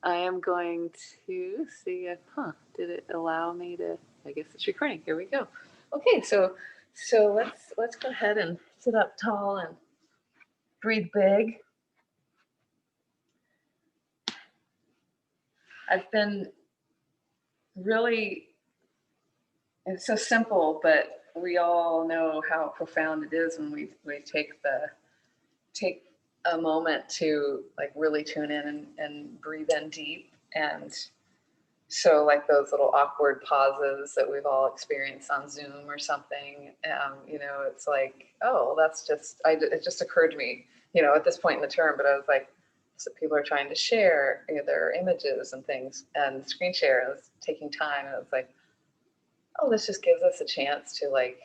I am going to see if, did it allow me to, I guess it's recording. Here we go. Okay, so let's go ahead and sit up tall and breathe big. I've been really, it's so simple, but we all know how profound it is when we take a moment to like really tune in and breathe in deep. And so like those little awkward pauses that we've all experienced on Zoom or something, it's like, oh, that's just, it just occurred to me, at this point in the term, but I was like, so people are trying to share their images and things and screen share, and it's taking time. And it was like, oh, this just gives us a chance to like,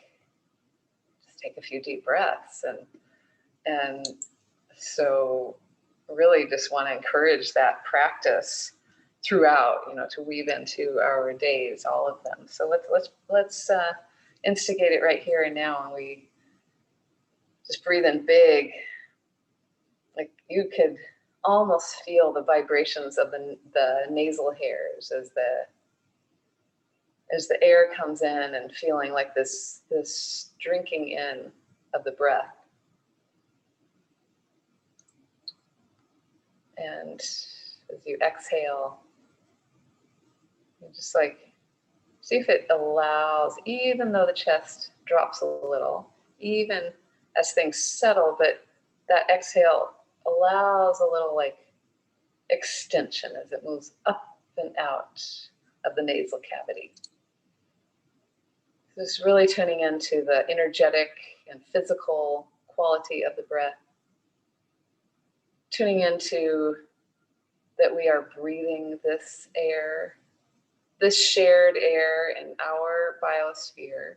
just take a few deep breaths. And so really just want to encourage that practice throughout, to weave into our days, all of them. So let's instigate it right here and now. And we just breathe in big, like you could almost feel the vibrations of the nasal hairs as the air comes in, and feeling like this drinking in of the breath. And as you exhale, you just like see if it allows, even though the chest drops a little, even as things settle, but that exhale allows a little like extension as it moves up and out of the nasal cavity. Just really tuning into the energetic and physical quality of the breath. Tuning into that we are breathing this air, this shared air in our biosphere.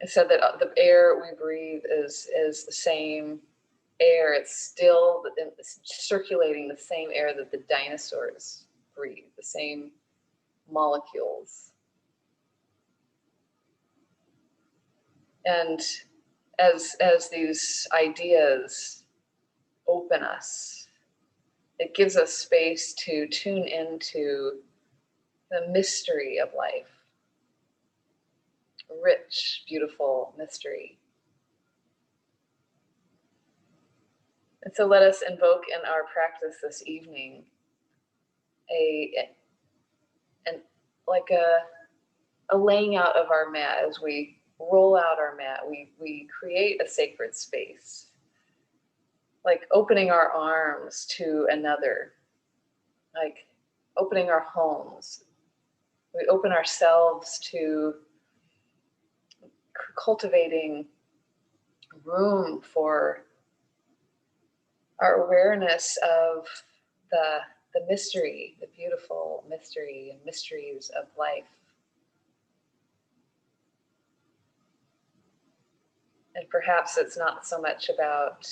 It said that the air we breathe is the same air. It's still circulating the same air that the dinosaurs breathe, the same molecules. And as these ideas open us, it gives us space to tune into the mystery of life. Rich, beautiful mystery. And so let us invoke in our practice this evening a laying out of our mat. As we roll out our mat, we create a sacred space, like opening our arms to another, like opening our homes. We open ourselves to cultivating room for our awareness of the mystery, the beautiful mystery and mysteries of life. And perhaps it's not so much about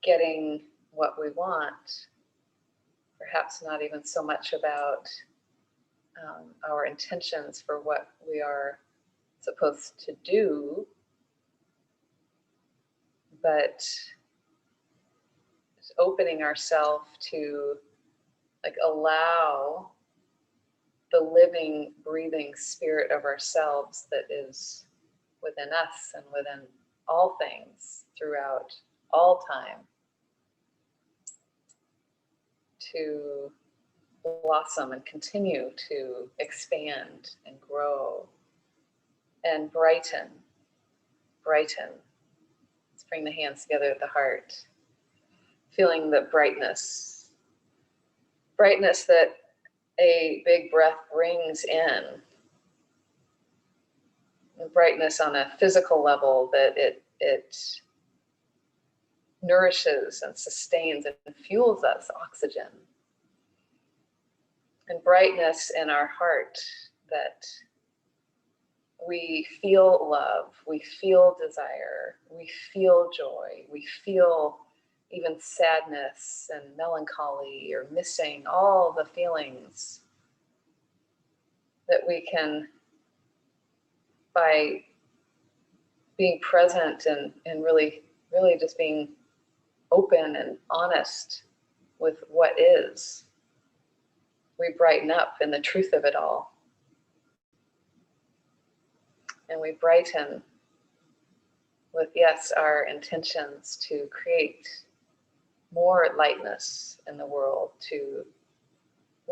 getting what we want, perhaps not even so much about our intentions for what we are supposed to do, but just opening ourselves to like allow the living, breathing spirit of ourselves that is within us and within all things throughout all time to blossom and continue to expand and grow and brighten. Let's bring the hands together at the heart, feeling the brightness that a big breath brings in. The brightness on a physical level, that it nourishes and sustains and fuels us, oxygen. And brightness in our heart, that we feel love, we feel desire, we feel joy, we feel even sadness and melancholy or missing, all the feelings that we can, by being present and really just being open and honest with what is. We brighten up in the truth of it all. And we brighten with, yes, our intentions to create more lightness in the world, to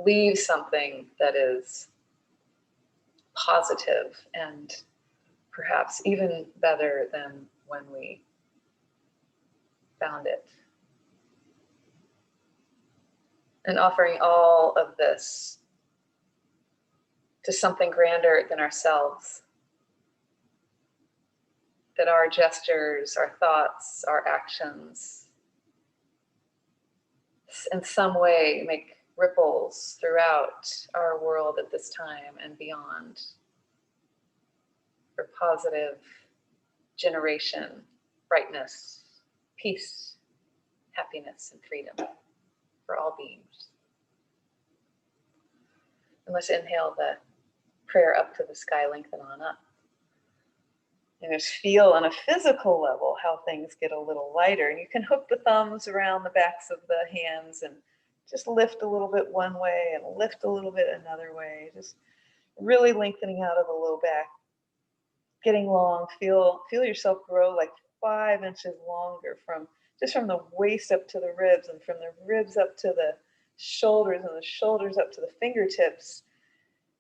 leave something that is positive and perhaps even better than when we found it. And offering all of this to something grander than ourselves. That our gestures, our thoughts, our actions in some way make ripples throughout our world at this time and beyond for positive generation, brightness, peace, happiness, and freedom for all beings. And let's inhale the prayer up to the sky, lengthen on up. And just feel on a physical level how things get a little lighter. And you can hook the thumbs around the backs of the hands and just lift a little bit one way and lift a little bit another way. Just really lengthening out of the low back, getting long. Feel yourself grow like 5 inches longer from the waist up to the ribs, and from the ribs up to the shoulders, and the shoulders up to the fingertips.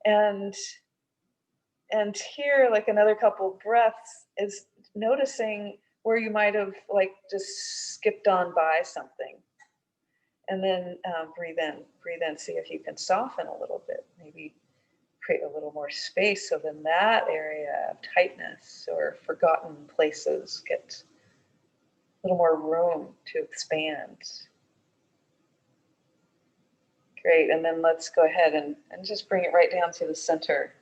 And here, like another couple breaths, is noticing where you might have like just skipped on by something. And then breathe in, see if you can soften a little bit, maybe create a little more space so then that area of tightness or forgotten places get a little more room to expand. Great, and then let's go ahead and just bring it right down to the center.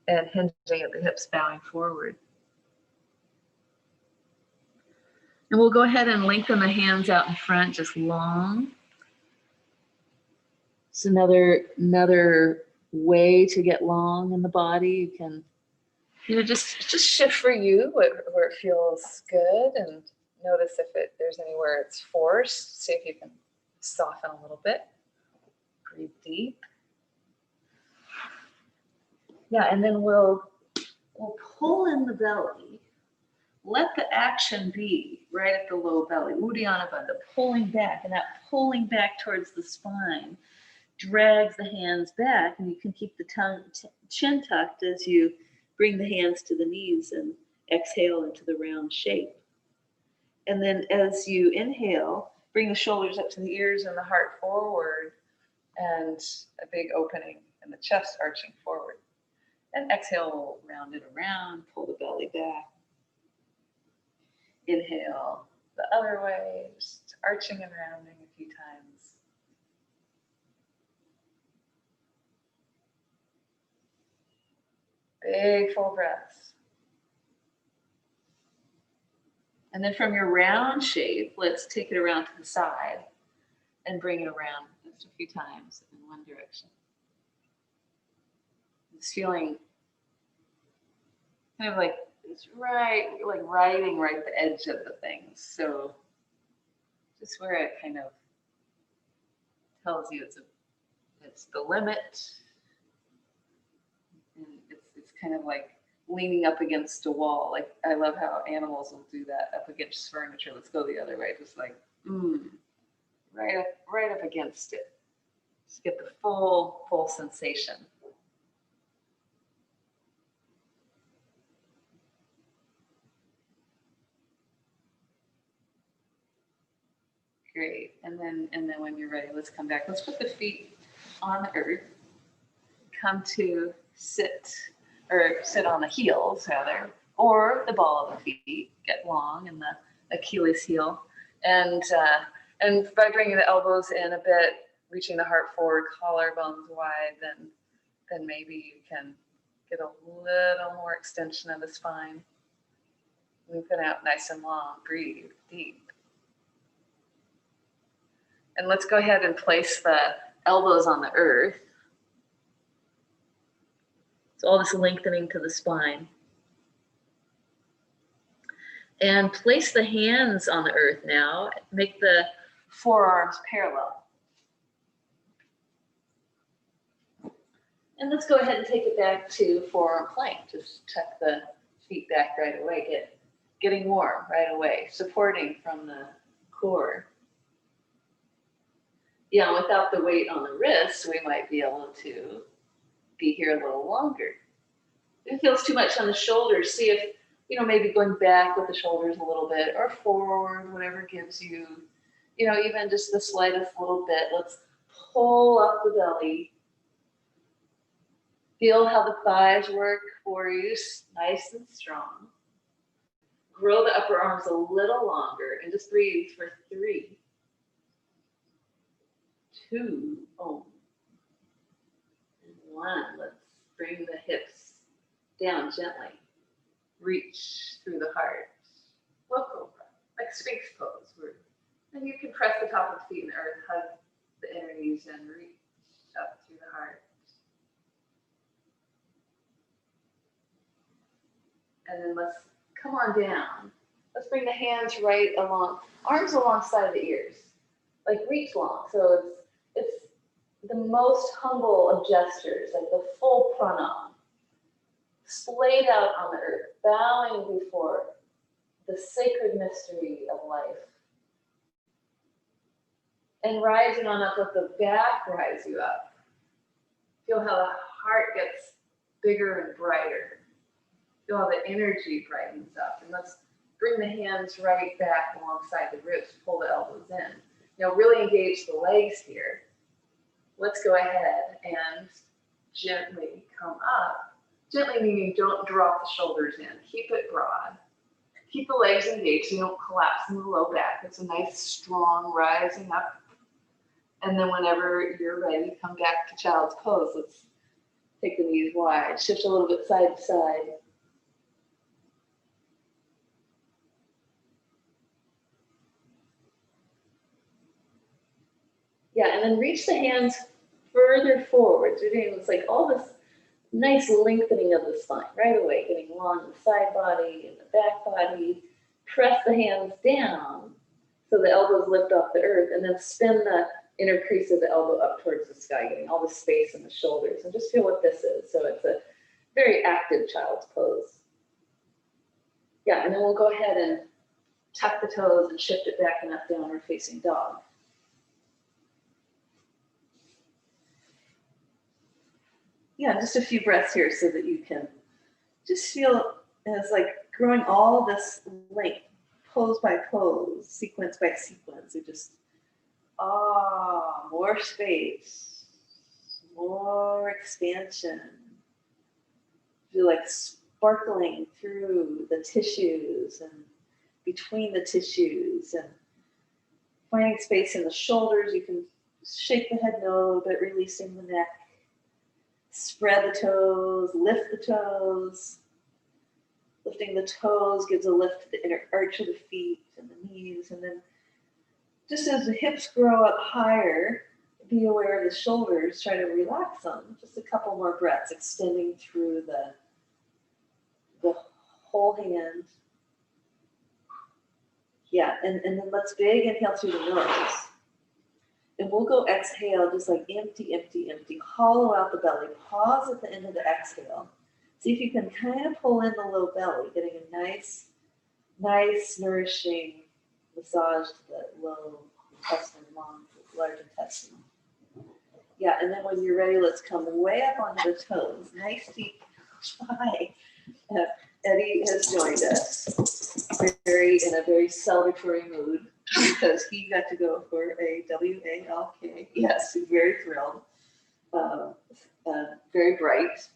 And hinging at the hips, bowing forward. And we'll go ahead and lengthen the hands out in front, just long. It's another way to get long in the body. You can, just shift for you where it feels good, and notice if there's anywhere it's forced. See if you can soften a little bit. Breathe deep. Yeah, and then we'll pull in the belly. Let the action be right at the low belly. Uddiyana Bandha, pulling back, and that pulling back towards the spine drags the hands back, and you can keep the chin tucked as you bring the hands to the knees and exhale into the round shape. And then as you inhale, bring the shoulders up to the ears and the heart forward, and a big opening in the chest arching forward. And exhale, we'll round it around, pull the belly back. Inhale the other way, just arching and rounding a few times. Big full breaths. And then from your round shape, let's take it around to the side and bring it around just a few times in one direction. It's feeling kind of like it's like riding right the edge of the things. So just where it kind of tells you it's the limit, and it's kind of like leaning up against a wall. Like I love how animals will do that up against furniture. Let's go the other way, just like right up against it. Just get the full sensation. Great, and then when you're ready, let's come back. Let's put the feet on the earth. Come to sit on the heels rather, or the ball of the feet. Get long in the Achilles heel, and by bringing the elbows in a bit, reaching the heart forward, collarbones wide, then maybe you can get a little more extension of the spine. Lengthen out nice and long. Breathe deep. And let's go ahead and place the elbows on the earth. So all this lengthening to the spine. And place the hands on the earth now. Make the forearms parallel. And let's go ahead and take it back to forearm plank. Just tuck the feet back right away, getting warm right away, supporting from the core. Yeah, without the weight on the wrists, we might be able to be here a little longer. If it feels too much on the shoulders, see if, maybe going back with the shoulders a little bit or forward, whatever gives you, even just the slightest little bit. Let's pull up the belly. Feel how the thighs work for you, nice and strong. Grow the upper arms a little longer and just breathe for 3, 2, and 1. Let's bring the hips down gently. Reach through the heart. Low cobra, like Sphinx pose. And you can press the top of the feet in the earth, hug the inner knees, and reach up through the heart. And then let's come on down. Let's bring the hands right along, arms alongside the ears, like reach long. So it's the most humble of gestures, like the full pranam, splayed out on the earth, bowing before the sacred mystery of life. And rising on up, let the back rise you up. Feel how the heart gets bigger and brighter. Feel how the energy brightens up. And let's bring the hands right back alongside the ribs, pull the elbows in. Now really engage the legs here. Let's go ahead and gently come up. Gently meaning don't drop the shoulders in. Keep it broad. Keep the legs engaged so you don't collapse in the low back. It's a nice, strong rising up. And then whenever you're ready, come back to child's pose. Let's take the knees wide. Shift a little bit side to side. Yeah, and then reach the hands further forward. You're doing this, like all this nice lengthening of the spine right away, getting long in the side body and the back body. Press the hands down so the elbows lift off the earth, and then spin the inner crease of the elbow up towards the sky, getting all the space in the shoulders. And just feel what this is. So it's a very active child's pose. Yeah, and then we'll go ahead and tuck the toes and shift it back and up, downward facing dog. Yeah, just a few breaths here so that you can just feel as like growing all this length, pose by pose, sequence by sequence. You just, more space, more expansion. Feel like sparkling through the tissues and between the tissues, and finding space in the shoulders. You can shake the head no a little bit, releasing the neck. Spread the toes, lift the toes. Lifting the toes gives a lift to the inner arch of the feet and the knees. And then just as the hips grow up higher, be aware of the shoulders. Try to relax them. Just a couple more breaths, extending through the whole hand. Yeah, and then let's big inhale through the nose. And we'll go exhale, just like empty, empty, empty. Hollow out the belly. Pause at the end of the exhale. See if you can kind of pull in the low belly, getting a nice, nourishing massage to the low intestine, large intestine. Yeah, and then when you're ready, let's come way up onto the toes. Nice deep. Hi. Eddie has joined us in a very celebratory mood, because he got to go for a WALK. Yes, he's very thrilled. Very bright.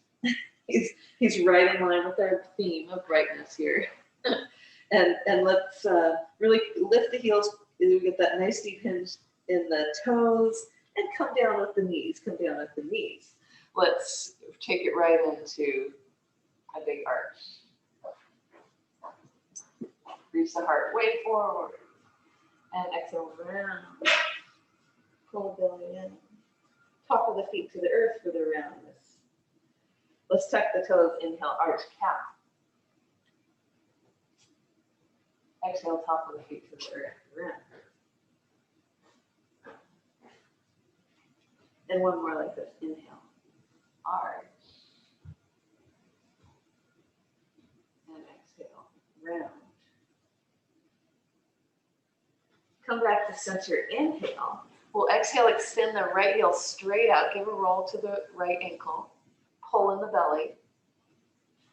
He's right in line with our theme of brightness here. and let's really lift the heels. We get that nice deep hinge in the toes, and come down with the knees. Come down with the knees. Let's take it right into a big arch. Reach the heart way forward. And exhale around. Pull the belly in. Top of the feet to the earth for the roundness. Let's tuck the toes. Inhale, arch, calf. Exhale, top of the feet to the earth, round. And one more like this. Inhale. Arch. And exhale. Round. Come back to center. Inhale. We'll exhale, extend the right heel straight out. Give a roll to the right ankle. Pull in the belly.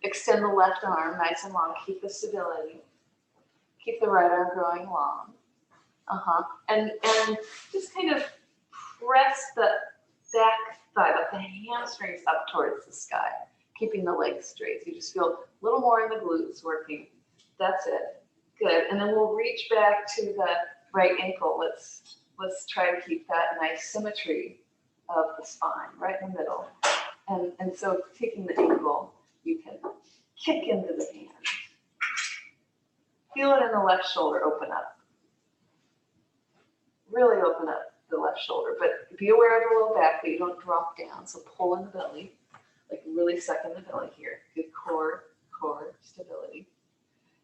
Extend the left arm nice and long. Keep the stability. Keep the right arm growing long. And just kind of press the back thigh, like the hamstrings up towards the sky, keeping the legs straight. So you just feel a little more in the glutes working. That's it. Good. And then we'll reach back to the right ankle. Let's try to keep that nice symmetry of the spine right in the middle. And so taking the ankle, you can kick into the hand. Feel it in the left shoulder open up. Really open up the left shoulder, but be aware of the low back that you don't drop down. So pull in the belly, like really suck in the belly here. Good core stability.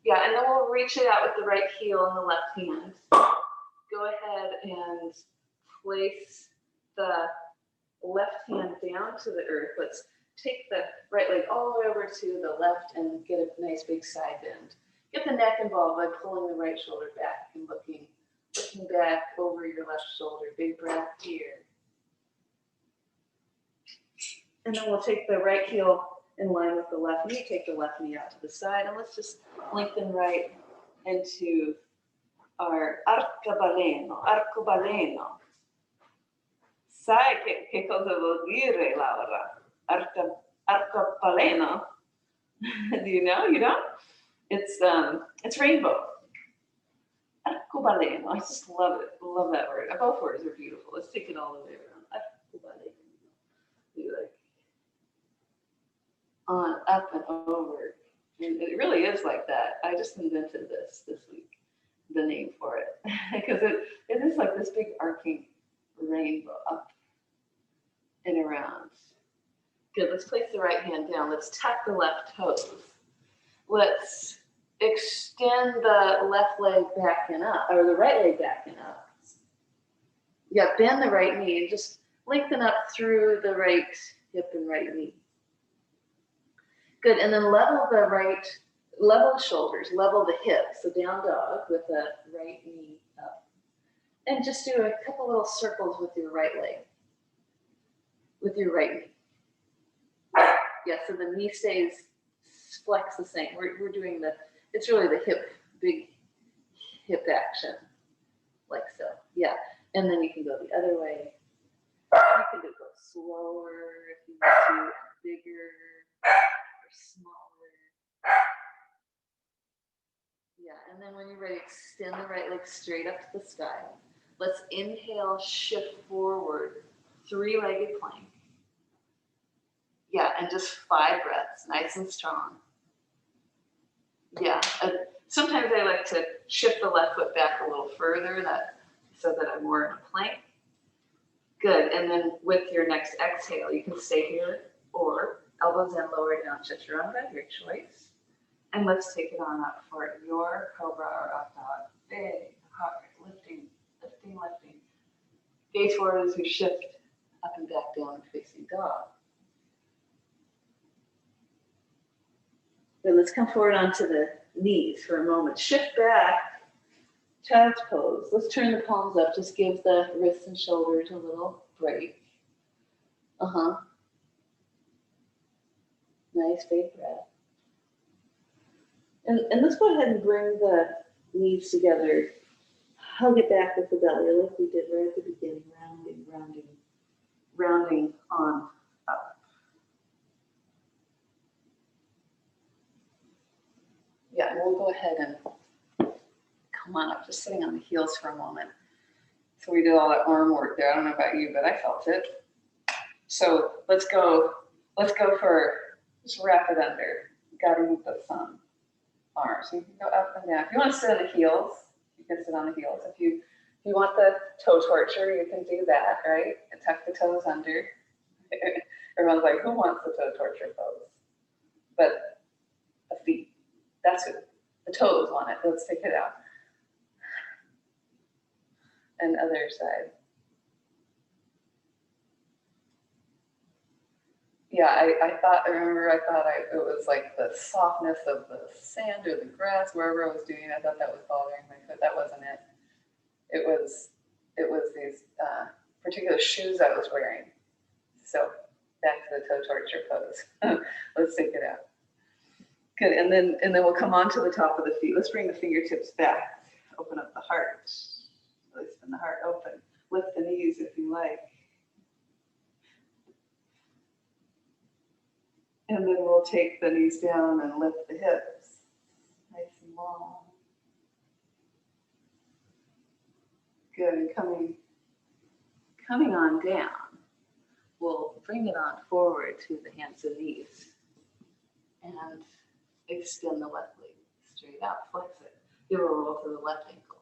Yeah, and then we'll reach it out with the right heel and the left hand. Go ahead and place the left hand down to the earth. Let's take the right leg all the way over to the left and get a nice big side bend. Get the neck involved by pulling the right shoulder back and looking back over your left shoulder. Big breath here. And then we'll take the right heel in line with the left knee. Take the left knee out to the side. And let's just lengthen right into our arcobaleno. Sai che cosa vuol dire, Laura? Arcobaleno. Do you know? You don't? It's rainbow. Arcobaleno. I just love it. Love that word. Both words are beautiful. Let's take it all the way around. Arcobaleno. Be like on, up, and over. And it really is like that. I just invented this week, the name for it, because it is like this big arcing rainbow up and around. Good. Let's place the right hand down. Let's tuck the left toes. Let's extend the left leg back and up, or the right leg back and up. Yeah, bend the right knee and just lengthen up through the right hip and right knee. Good, and then level the shoulders, level the hips, so down dog with the right knee up. And just do a couple little circles with your right leg, with your right knee. Yeah, so the knee stays flexed the same. We're doing it's really the big hip action, like so. Yeah, and then you can go the other way. You can go slower if you want to, bigger or smaller. Yeah, and then when you're ready, extend the right leg straight up to the sky. Let's inhale, shift forward, three-legged plank. Yeah, and just 5 breaths, nice and strong. Yeah, sometimes I like to shift the left foot back a little further so that I'm more in a plank. Good, and then with your next exhale, you can stay here or elbows in, lower down, chaturanga, your choice. And let's take it on up for your cobra or up dog. Big, heart, lifting. Gaze forward as we shift up and back down facing dog. Then let's come forward onto the knees for a moment. Shift back, child's pose. Let's turn the palms up. Just give the wrists and shoulders a little break. Nice big breath. And let's go ahead and bring the knees together. Hug it back with the belly like we did right at the beginning. Rounding on up. Yeah, and we'll go ahead and come on up, just sitting on the heels for a moment. So we did all that arm work there. I don't know about you, but I felt it. So let's go for, just wrap it under. Garupasana arms. So you can go up and down. If you want to sit on the heels, you can sit on the heels. If you want the toe torture, you can do that, right? And tuck the toes under. Everyone's like, who wants the toe torture pose? But the feet. That's it. The toes want it. Let's take it out. And other side. Yeah, I thought it was like the softness of the sand or the grass, wherever I was doing. I thought that was bothering my foot. That wasn't it. It was these particular shoes I was wearing. So back to the toe torture pose. Let's take it out. Good, and then we'll come on to the top of the feet. Let's bring the fingertips back. Open up the heart. Really spin the heart open. Lift the knees if you like. And then we'll take the knees down and lift the hips. Nice and long. Good, and coming on down, we'll bring it on forward to the hands and knees. And extend the left leg straight out, flex it. Give a roll to the left ankle.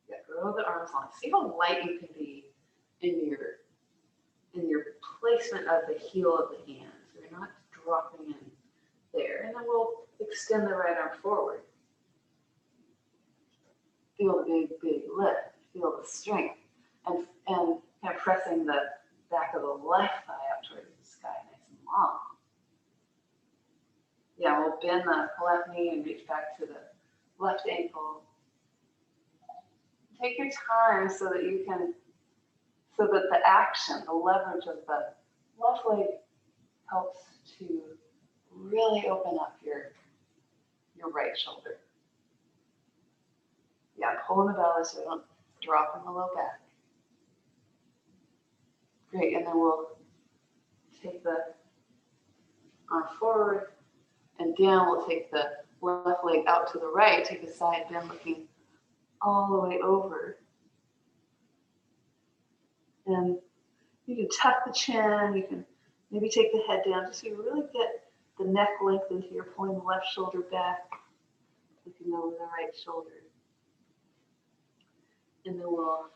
Yeah, grow the arms long. See how light you can be in your placement of the heel of the hands. We're not dropping in there. And then we'll extend the right arm forward. Feel the big, big lift. Feel the strength. And kind of pressing the back of the left thigh up towards the sky, nice and long. Yeah, we'll bend the left knee and reach back to the left ankle. Take your time so that the action, the leverage of the left leg helps to really open up your right shoulder. Yeah, pull in the belly so we don't drop in the low back. Great, and then we'll take the arm forward and down. We'll take the left leg out to the right, take a side bend looking all the way over. And you can tuck the chin, you can maybe take the head down just so you really get the neck lengthened here, pulling the left shoulder back, looking over the right shoulder. And then we'll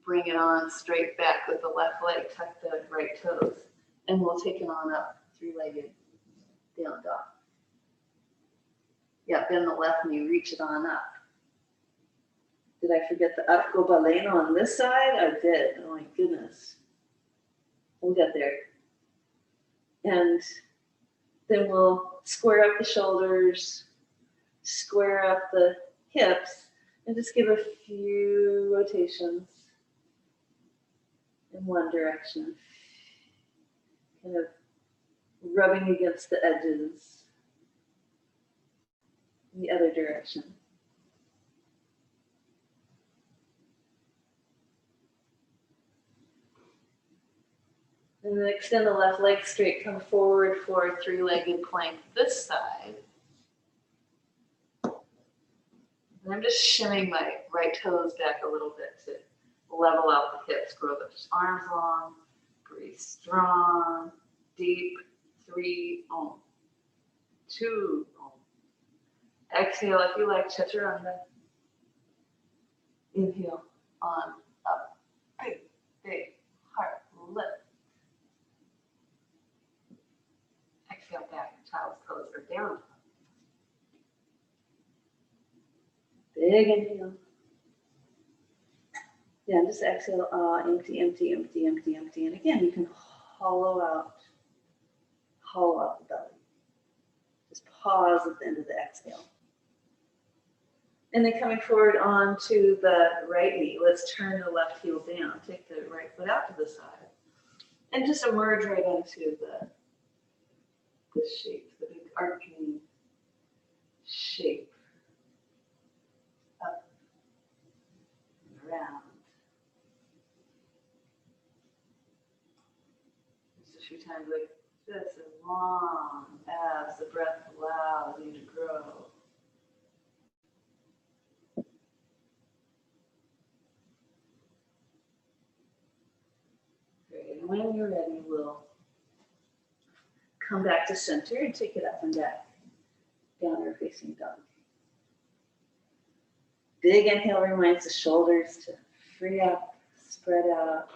bring it on straight back with the left leg, tuck the right toes, and we'll take it on up, three-legged down dog. Yeah, bend the left knee, reach it on up. Did I forget the up go baleno on this side? I did. Oh my goodness. We'll get there. And then we'll square up the shoulders, square up the hips, and just give a few rotations in one direction. Kind of rubbing against the edges in the other direction. And then extend the left leg straight, come forward for a three-legged plank this side. And I'm just shimming my right toes back a little bit to level out the hips, grow the arms long, breathe strong, deep, 3, 2, exhale if you like, chaturanga. Inhale, on, up, big, big, heart, lift. Exhale back, child's pose or down. Big inhale. Yeah, and just exhale, empty, empty, empty, empty, empty. And again, you can hollow out the belly. Just pause at the end of the exhale. And then coming forward onto the right knee, let's turn the left heel down. Take the right foot out to the side. And just emerge right into the shape, the big arcing shape. Up and around. Just a few times like this, as long as the breath allows you to grow. Great, and when you're ready, we'll come back to center and take it up and back, downward facing dog. Big inhale reminds the shoulders to free up, spread out.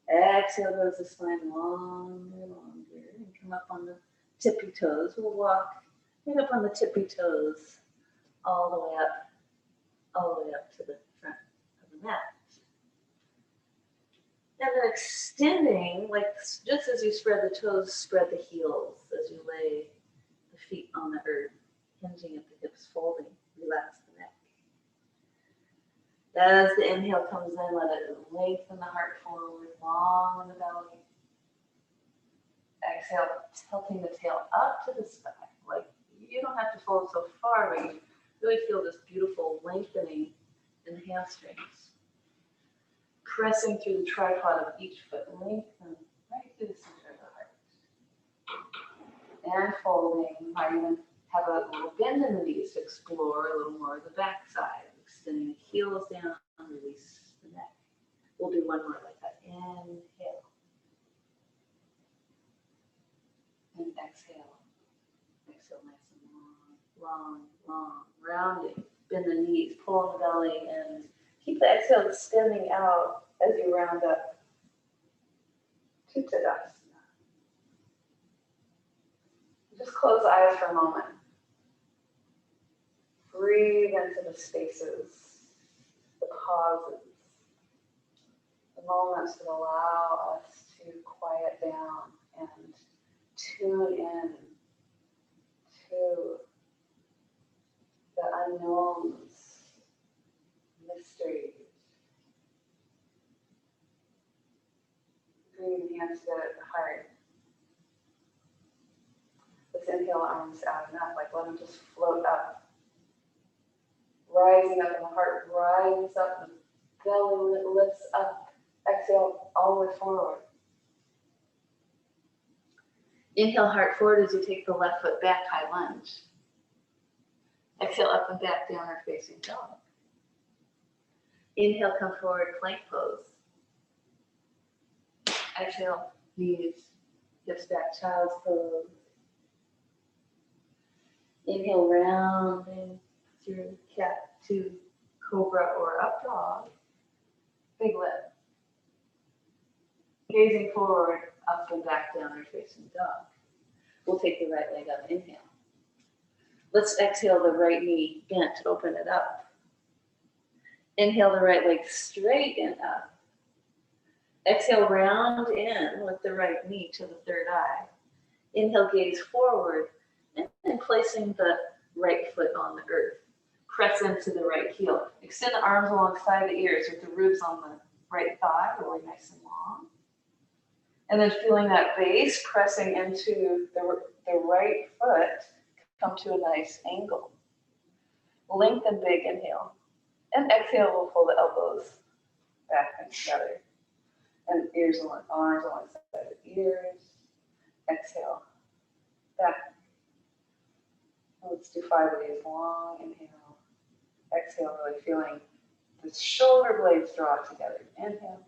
Exhale goes the spine longer, longer, and come up on the tippy toes. We'll walk right up on the tippy toes, all the way up to the front of the mat. extending, like just as you spread the toes, spread the heels as you lay the feet on the earth, hinging at the hips, folding, relax the neck. As the inhale comes in, let it lengthen the heart forward, long in the belly. Exhale, tilting the tail up to the sky. Like you don't have to fold so far, but you really feel this beautiful lengthening in the hamstrings. Pressing through the tripod of each foot, lengthen right through the center of the heart. And folding, you might even have a little bend in the knees to explore a little more of the back side. Extending the heels down, release the neck. We'll do one more like that. Inhale. And exhale. Exhale nice and long, long, rounding. Bend the knees, pull on the belly, and keep the exhale extending out as you round up to Tadasana. Just close the eyes for a moment. Breathe into the spaces, the pauses, the moments that allow us to quiet down and tune in to the unknowns, mysteries. Breathe hands to the heart. Let's inhale arms out and up, like let them just float up. Rising up and the heart rises up, the belly lifts up. Exhale all the way forward. Inhale heart forward as you take the left foot back, high lunge. Exhale up and back, downward facing dog. Inhale, come forward, plank pose. Exhale, knees, hips back, child's pose. Inhale, rounding through cat to cobra or up dog. Big lift. Gazing forward, up and back, downward facing dog. We'll take the right leg up, inhale. Let's exhale the right knee bent, open it up. Inhale the right leg straight and up. Exhale, round in with the right knee to the third eye. Inhale, gaze forward, and then placing the right foot on the earth. Press into the right heel. Extend the arms alongside the ears with the ribs on the right thigh, really nice and long. And then feeling that base pressing into the right foot, come to a nice angle. Lengthen big, inhale. And exhale, we'll pull the elbows back and together. And arms alongside the ears. Exhale, back. Let's do 5 of these. Long inhale. Exhale, really feeling the shoulder blades draw together. Inhale.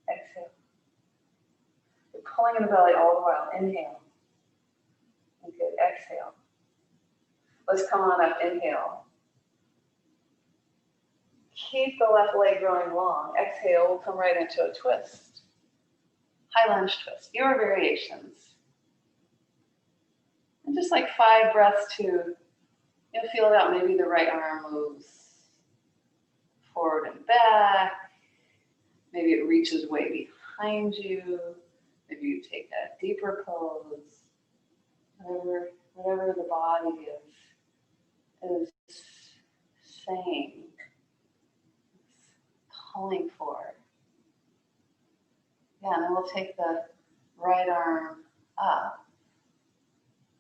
Exhale. You're pulling in the belly all the while. Inhale. And good. Exhale. Let's come on up. Inhale. Keep the left leg growing long. Exhale, we'll come right into a twist. High lunge twist. Your variations. And just like 5 breaths to feel it out. Maybe the right arm moves forward and back. Maybe it reaches way behind you. Maybe you take a deeper pose. Whatever the body is saying, calling for. Yeah, and then we'll take the right arm up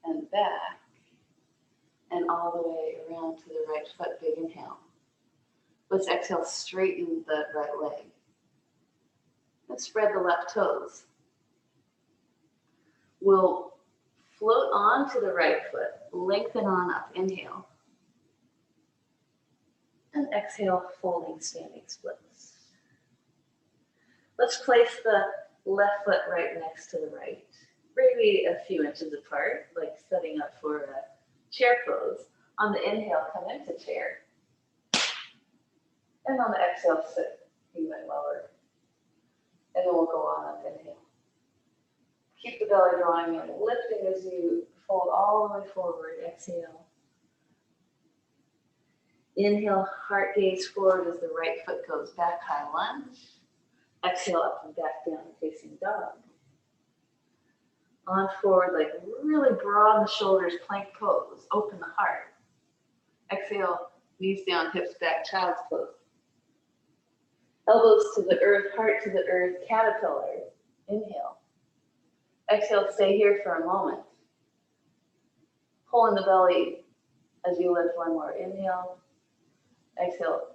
and back and all the way around to the right foot. Big inhale. Let's exhale, straighten the right leg. Let's spread the left toes. We'll float onto the right foot, lengthen on up. Inhale. And exhale, folding standing splits. Let's place the left foot right next to the right, maybe a few inches apart, like setting up for a chair pose. On the inhale, come into chair. And on the exhale, sit even lower. And then we'll go on up, inhale. Keep the belly drawing in, lifting as you fold all the way forward. Exhale. Inhale, heart gaze forward as the right foot goes back, high lunge. Exhale up and back down facing dog. On forward, like really broaden the shoulders, plank pose, open the heart. Exhale, knees down, hips back, child's pose. Elbows to the earth, heart to the earth, caterpillar. Inhale. Exhale, stay here for a moment. Pull in the belly as you lift one more. Inhale. Exhale,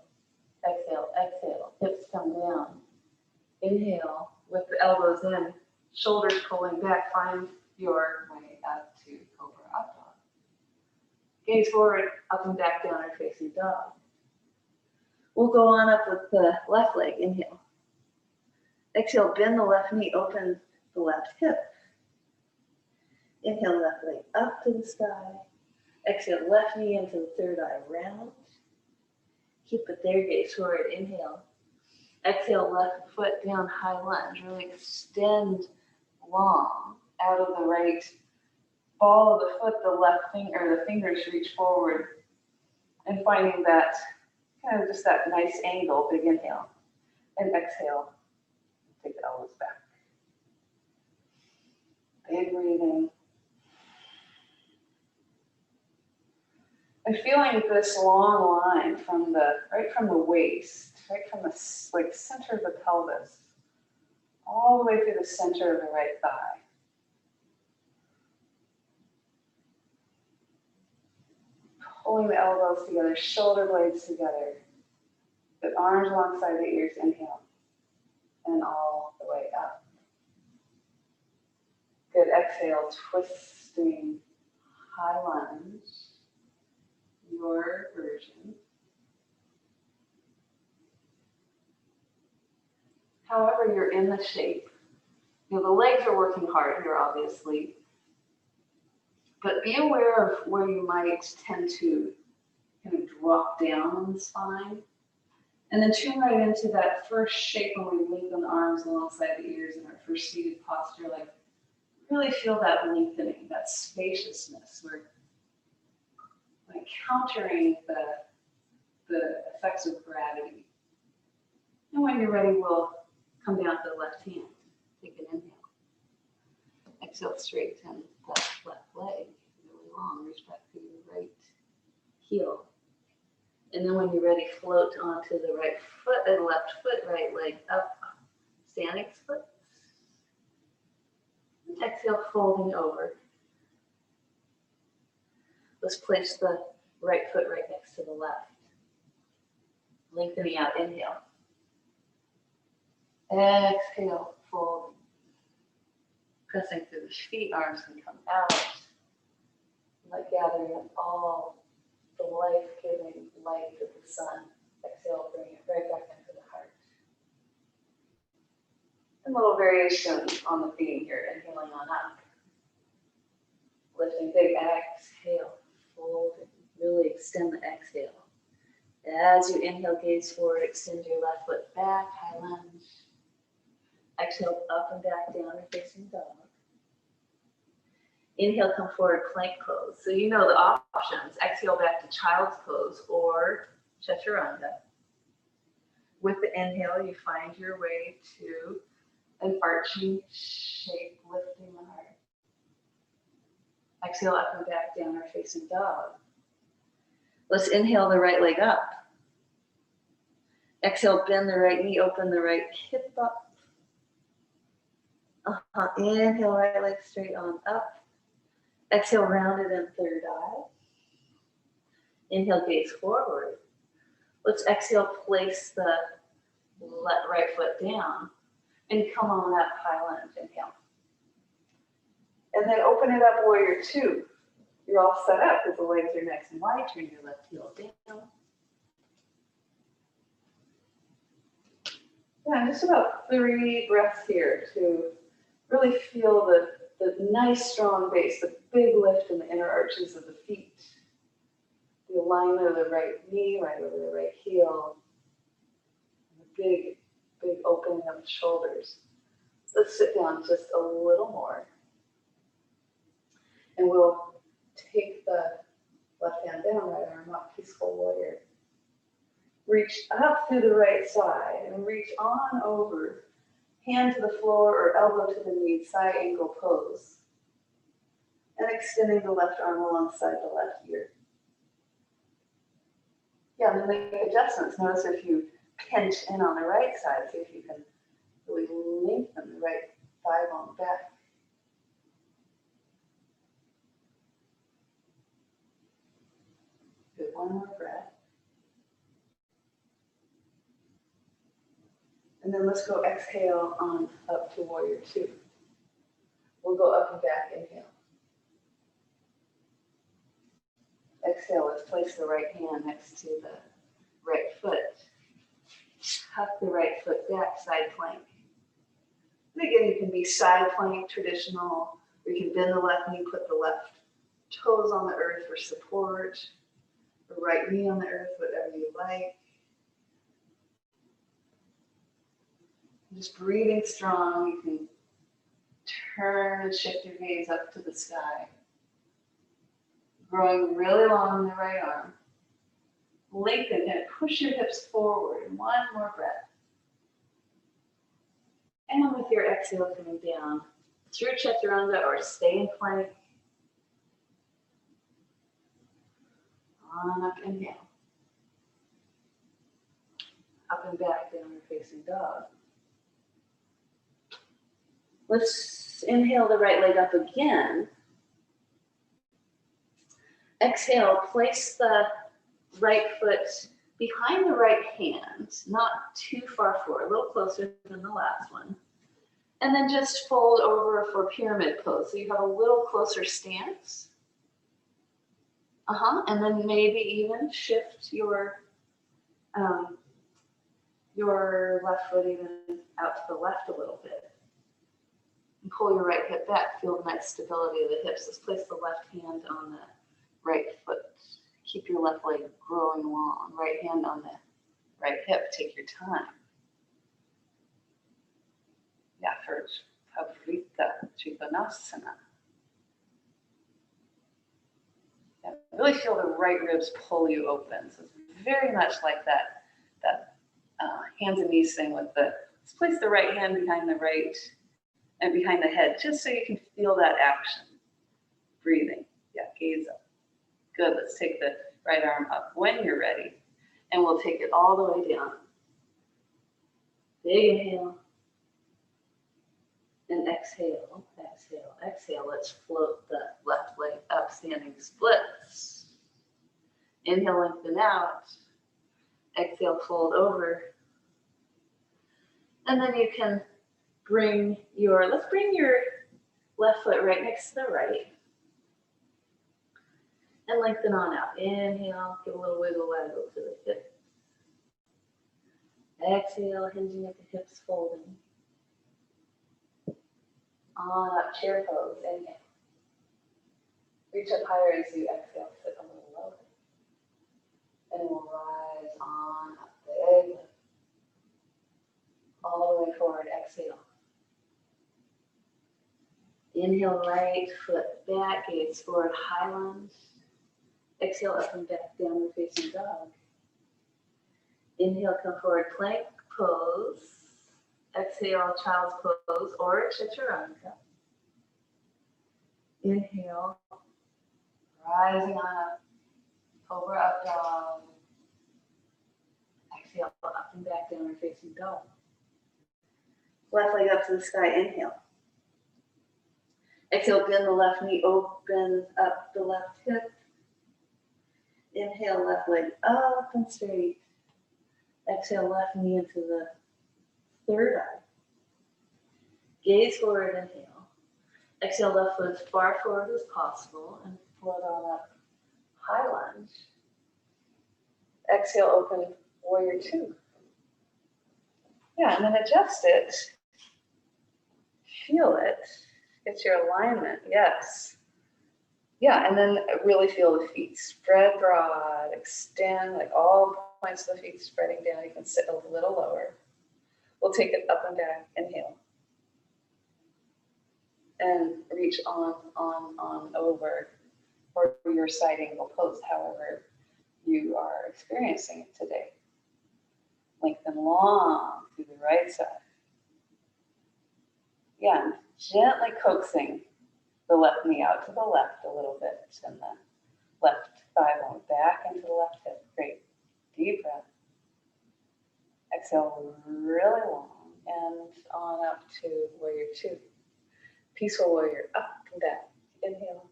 exhale, exhale. Hips come down. Inhale with the elbows in, shoulders pulling back. Find your way up to Cobra Up Dog. Gaze forward, up and back, down or facing dog. We'll go on up with the left leg. Inhale. Exhale, bend the left knee, open the left hip. Inhale, left leg up to the sky. Exhale, left knee into the third eye round. Keep it there, gaze forward. Inhale. Exhale, left foot down, high lunge. Really extend long out of the right ball of the foot, the left finger, the fingers reach forward. And finding that kind of just that nice angle, big inhale. And exhale, take the elbows back. Big breathing. And feeling this long line from right from the waist, right from the center of the pelvis, all the way through the center of the right thigh. Pulling the elbows together, shoulder blades together, the arms alongside the ears, inhale, and all the way up. Good, exhale, twisting, high lunge, your version. However you're in the shape, the legs are working hard here, obviously, but be aware of where you might tend to kind of drop down on the spine. And then tune right into that first shape when we lengthen the arms alongside the ears in our first seated posture. Like really feel that lengthening, that spaciousness. We're like countering the effects of gravity. And when you're ready, we'll come down to the left hand. Take an inhale. Exhale, straighten that left leg really long. Reach back to your right heel. And then when you're ready, float onto the right foot and left foot, right leg up. Standing splits. And exhale, folding over. Let's place the right foot right next to the left. Lengthening out, inhale. Exhale, folding. Pressing through the feet, arms can come out. Like gathering up all the life-giving light of the sun. Exhale, bring it right back into the heart. A little variation on the theme here, inhaling on up. Lifting, big exhale, folding. Really extend the exhale. As you inhale, gaze forward, extend your left foot back, high lunge. Exhale, up and back, down or facing dog. Inhale, come forward, plank pose. So you know the options. Exhale back to child's pose or chaturanga. With the inhale, you find your way to an arching shape, lifting the heart. Exhale, up and back, down or facing dog. Let's inhale the right leg up. Exhale, bend the right knee, open the right hip up. Inhale, right leg straight on up. Exhale, rounded in third eye. Inhale, gaze forward. Let's exhale, place the right foot down and come on up, high lunge, inhale. And then open it up, warrior two. You're all set up because the legs are nice and wide. Turn your left heel down. Yeah, just about 3 breaths here to really feel the nice strong base, the big lift in the inner arches of the feet, the alignment of the right knee right over the right heel, and the big opening of the shoulders. Let's sit down just a little more. And we'll take the left hand down, right arm up, peaceful warrior. Reach up through the right side and reach on over hand to the floor or elbow to the knee, side ankle pose. And extending the left arm alongside the left ear. Yeah, and then make adjustments. Notice if you pinch in on the right side, see if you can really lengthen the right thigh bone back. Good, one more breath. And then let's go exhale on up to warrior two. We'll go up and back, inhale. Exhale, let's place the right hand next to the right foot. Tuck the right foot back, side plank. And again, you can be side plank, traditional, or you can bend the left knee, put the left toes on the earth for support, or right knee on the earth, whatever you like. Just breathing strong, you can turn and shift your gaze up to the sky. Growing really long in the right arm. Lengthen and push your hips forward. One more breath. And with your exhale coming down through chaturanga or stay in plank. On up, inhale. Up and back, downward facing dog. Let's inhale the right leg up again. Exhale, place the right foot behind the right hand, not too far forward, a little closer than the last one. And then just fold over for pyramid pose. So you have a little closer stance. And then maybe even shift your left foot even out to the left a little bit. And pull your right hip back. Feel the nice stability of the hips. Let's place the left hand on the right foot. Keep your left leg growing long. Right hand on the right hip. Take your time. Yeah, for Pavrita Trikonasana. Yeah, really feel the right ribs pull you open. So it's very much like that hands and knees thing with the, let's place the right hand behind the right and behind the head, just so you can feel that action. Breathing. Yeah, gaze up. Good, let's take the right arm up when you're ready. And we'll take it all the way down. Big inhale. And exhale, exhale, exhale. Let's float the left leg up, standing splits. Inhale, lengthen out. Exhale, fold over. And then you can let's bring your left foot right next to the right. And lengthen on out. Inhale, give a little wiggle to the hip. Exhale, hinging at the hips, folding. On up, chair pose, inhale. Reach up higher as you exhale, sit a little lower. And we'll rise on up, big lift. All the way forward, exhale. Inhale, right foot back, gaze forward, high lunge. Exhale, up and back, downward facing dog. Inhale, come forward, plank pose. Exhale, child's pose or chaturanga. Inhale, rising on up, cobra up dog. Exhale, up and back, downward facing dog. Left leg up to the sky, inhale. Exhale, bend the left knee, open up the left hip. Inhale, left leg up and straight. Exhale, left knee into the third eye. Gaze forward, inhale. Exhale, left foot as far forward as possible and float on up, high lunge. Exhale, open, warrior two. Yeah, and then adjust it. Feel it. Get your alignment, yes. Yeah, and then really feel the feet. Spread broad, extend, like all points of the feet spreading down. You can sit a little lower. We'll take it up and back, inhale. And reach on over for your side angle pose, however you are experiencing it today. Lengthen long through the right side. Yeah, gently coaxing the left knee out to the left a little bit, and the left thigh bone back into the left hip. Great. Deep breath. Exhale really long and on up to warrior two. Peaceful warrior, up and down. Inhale.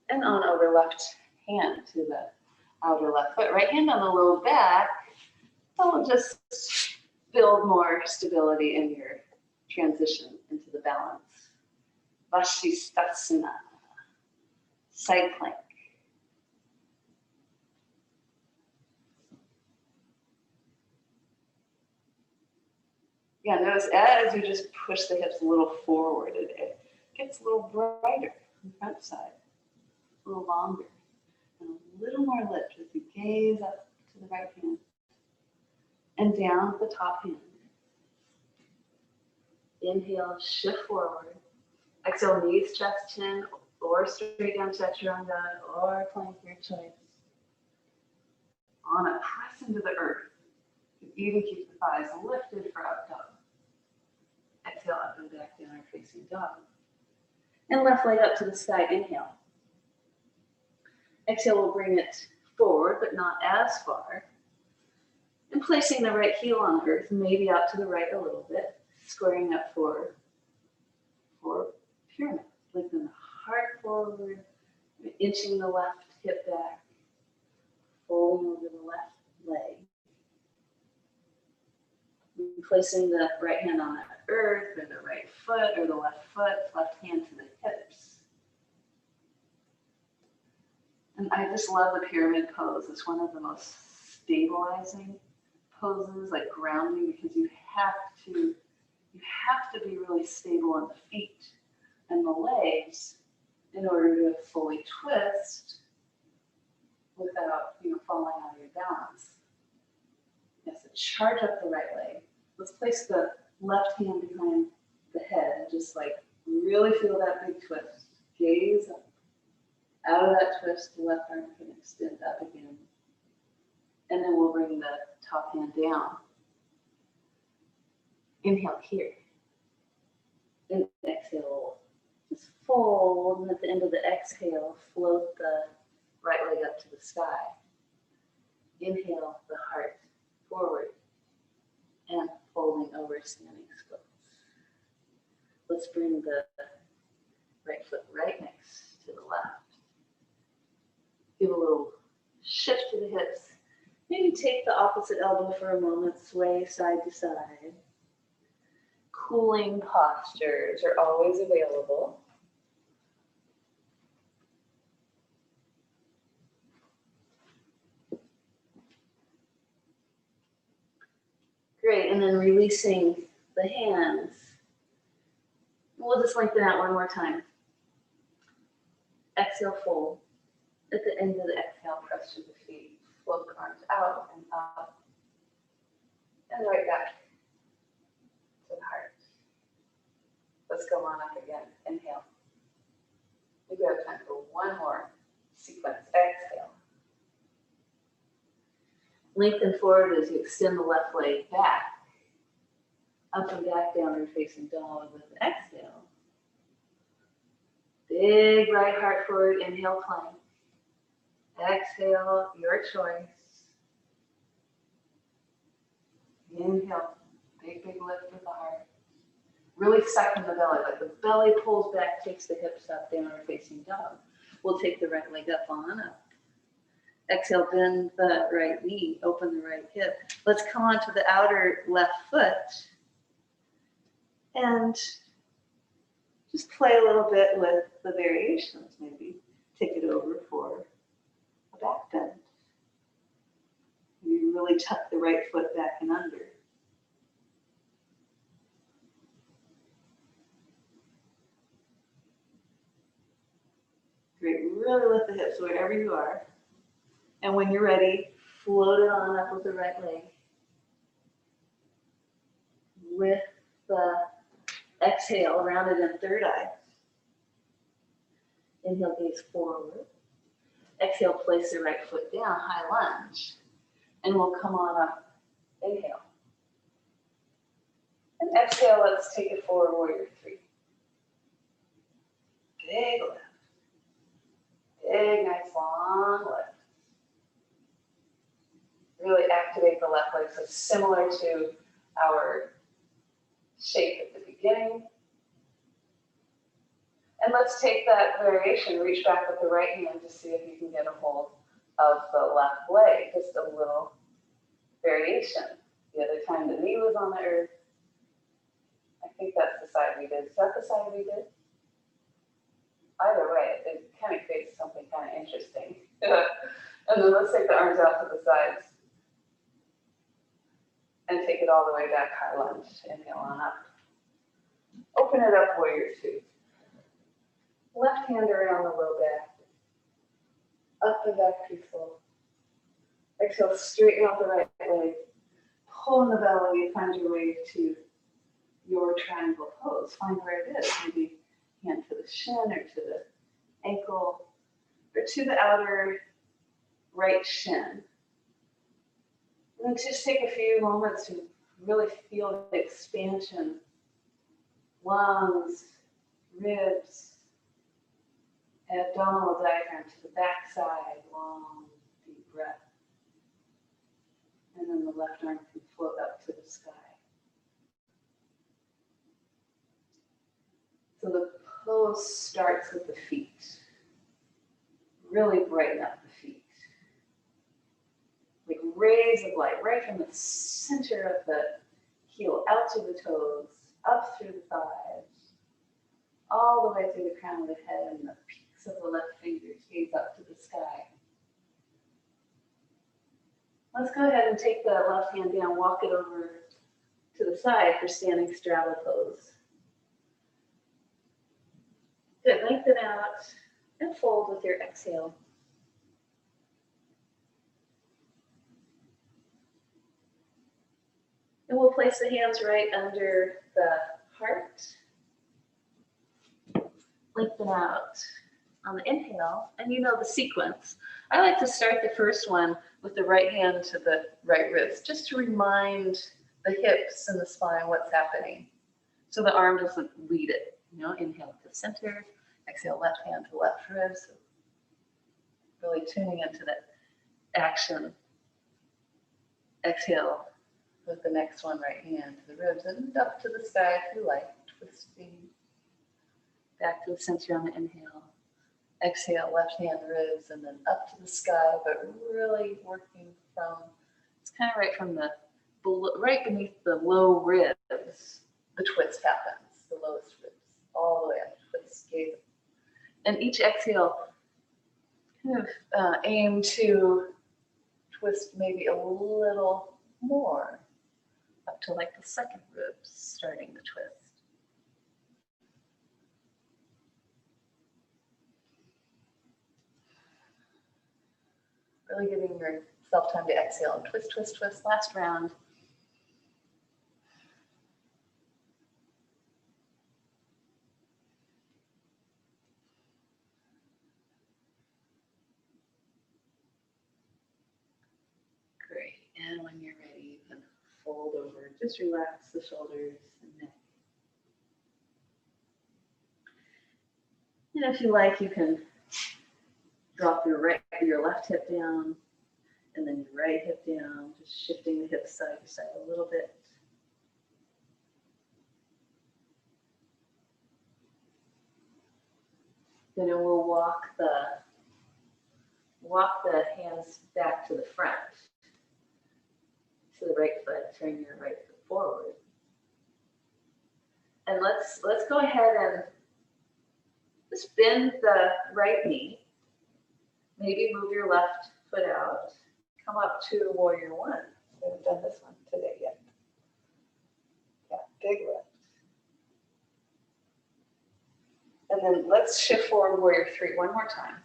And on over left hand to the outer left foot. Right hand on the low back. That will just build more stability in your transition into the balance. Vashisthasana, side plank. Yeah, notice as you just push the hips a little forward, it gets a little brighter on the front side, a little longer, and a little more lift as you gaze up to the right hand and down the top hand. Inhale, shift forward. Exhale, knees, chest, chin, or straight down chaturanga, or plank, your choice. On up, press into the earth. Even keep the thighs lifted for up dog. Exhale, up and back, downward facing dog. And left leg up to the sky, inhale. Exhale, we'll bring it forward, but not as far. And placing the right heel on the earth, maybe out to the right a little bit, squaring up for pyramid. Lengthen the heart forward, inching the left hip back, folding over the left leg. Placing the right hand on the earth, or the right foot, or the left foot, left hand to the hips. And I just love the pyramid pose. It's one of the most stabilizing poses, like grounding, because you have to be really stable on the feet and the legs in order to fully twist without, falling out of your balance. Yes, so charge up the right leg. Let's place the left hand behind the head and just really feel that big twist. Gaze up. Out of that twist, the left arm can extend up again. And then we'll bring the top hand down. Inhale here. And exhale. Just fold, and at the end of the exhale, float the right leg up to the sky. Inhale the heart forward and folding over standing splits. Let's bring the right foot right next to the left. Give a little shift to the hips. Maybe take the opposite elbow for a moment, sway side to side. Cooling postures are always available. Great, and then releasing the hands. We'll just lengthen out one more time. Exhale, fold. At the end of the exhale, press through the feet. Float the arms out and up. And right back to the heart. Let's go on up again. Inhale. We do have time for one more sequence. Exhale. Lengthen forward as you extend the left leg back. Up and back, downward facing dog with the exhale. Big right heart forward, inhale, plank. Exhale, your choice. Inhale, big lift with the heart. Really suck in the belly, like the belly pulls back, takes the hips up, downward facing dog. We'll take the right leg up on up. Exhale, bend the right knee, open the right hip. Let's come onto the outer left foot and just play a little bit with the variations. Maybe take it over for a back bend. You really tuck the right foot back and under. Great, really lift the hips wherever you are. And when you're ready, float it on up with the right leg. With the exhale, round it in third eye. Inhale, gaze forward. Exhale, place the right foot down, high lunge. And we'll come on up. Inhale. And exhale, let's take it forward, warrior three. Big lift. Big, nice, long lift. Really activate the left leg, so similar to our shape at the beginning. And let's take that variation, reach back with the right hand to see if you can get a hold of the left leg, just a little variation. The other time the knee was on the earth, I think that's the side we did. Is that the side we did? Either way, it kind of creates something kind of interesting. And then let's take the arms out to the sides and take it all the way back, high lunge. Inhale on up. Open it up, warrior two. Left hand around the low back. Up and back, peaceful. Exhale, straighten out the right leg. Pull in the belly, find your way to your triangle pose. Find where it is. Maybe hand to the shin or to the ankle or to the outer right shin. And then just take a few moments to really feel the expansion, lungs, ribs, abdominal diaphragm to the back side, long, deep breath. And then the left arm can float up to the sky. So the pose starts with the feet. Really brighten up the feet. Like rays of light right from the center of the heel out to the toes, up through the thighs, all the way through the crown of the head and the peaks of the left fingers gaze up to the sky. Let's go ahead and take the left hand down, walk it over to the side for standing straddle pose. Good, lengthen out and fold with your exhale. And we'll place the hands right under the heart. Lengthen out on the inhale, and you know the sequence. I like to start the first one with the right hand to the right wrist, just to remind the hips and the spine what's happening. So the arm doesn't lead it. You know, inhale to center, exhale left hand to left rib. So really tuning into that action. Exhale with the next one, right hand to the ribs and up to the sky if you like, twisting. Back to the center on the inhale. Exhale, left hand ribs, and then up to the sky, but really working from, it's kind of right from the, right beneath the low ribs, the twist happens, the lowest ribs, all the way up, twist, gaze. And each exhale, kind of aim to twist maybe a little more, up to like the second ribs, starting the twist. Really giving yourself time to exhale and twist, twist, twist. Last round. Great. And when you're ready, you can fold over. Just relax the shoulders and neck. And if you like, you can drop your left hip down, and then your right hip down, just shifting the hips side to side a little bit. Then we'll walk the hands back to the front, to the right foot. Turn your right foot forward, and let's go ahead and just bend the right knee. Maybe move your left foot out. Come up to warrior one. We haven't done this one today yet. Yeah, big lift. And then let's shift forward warrior three one more time.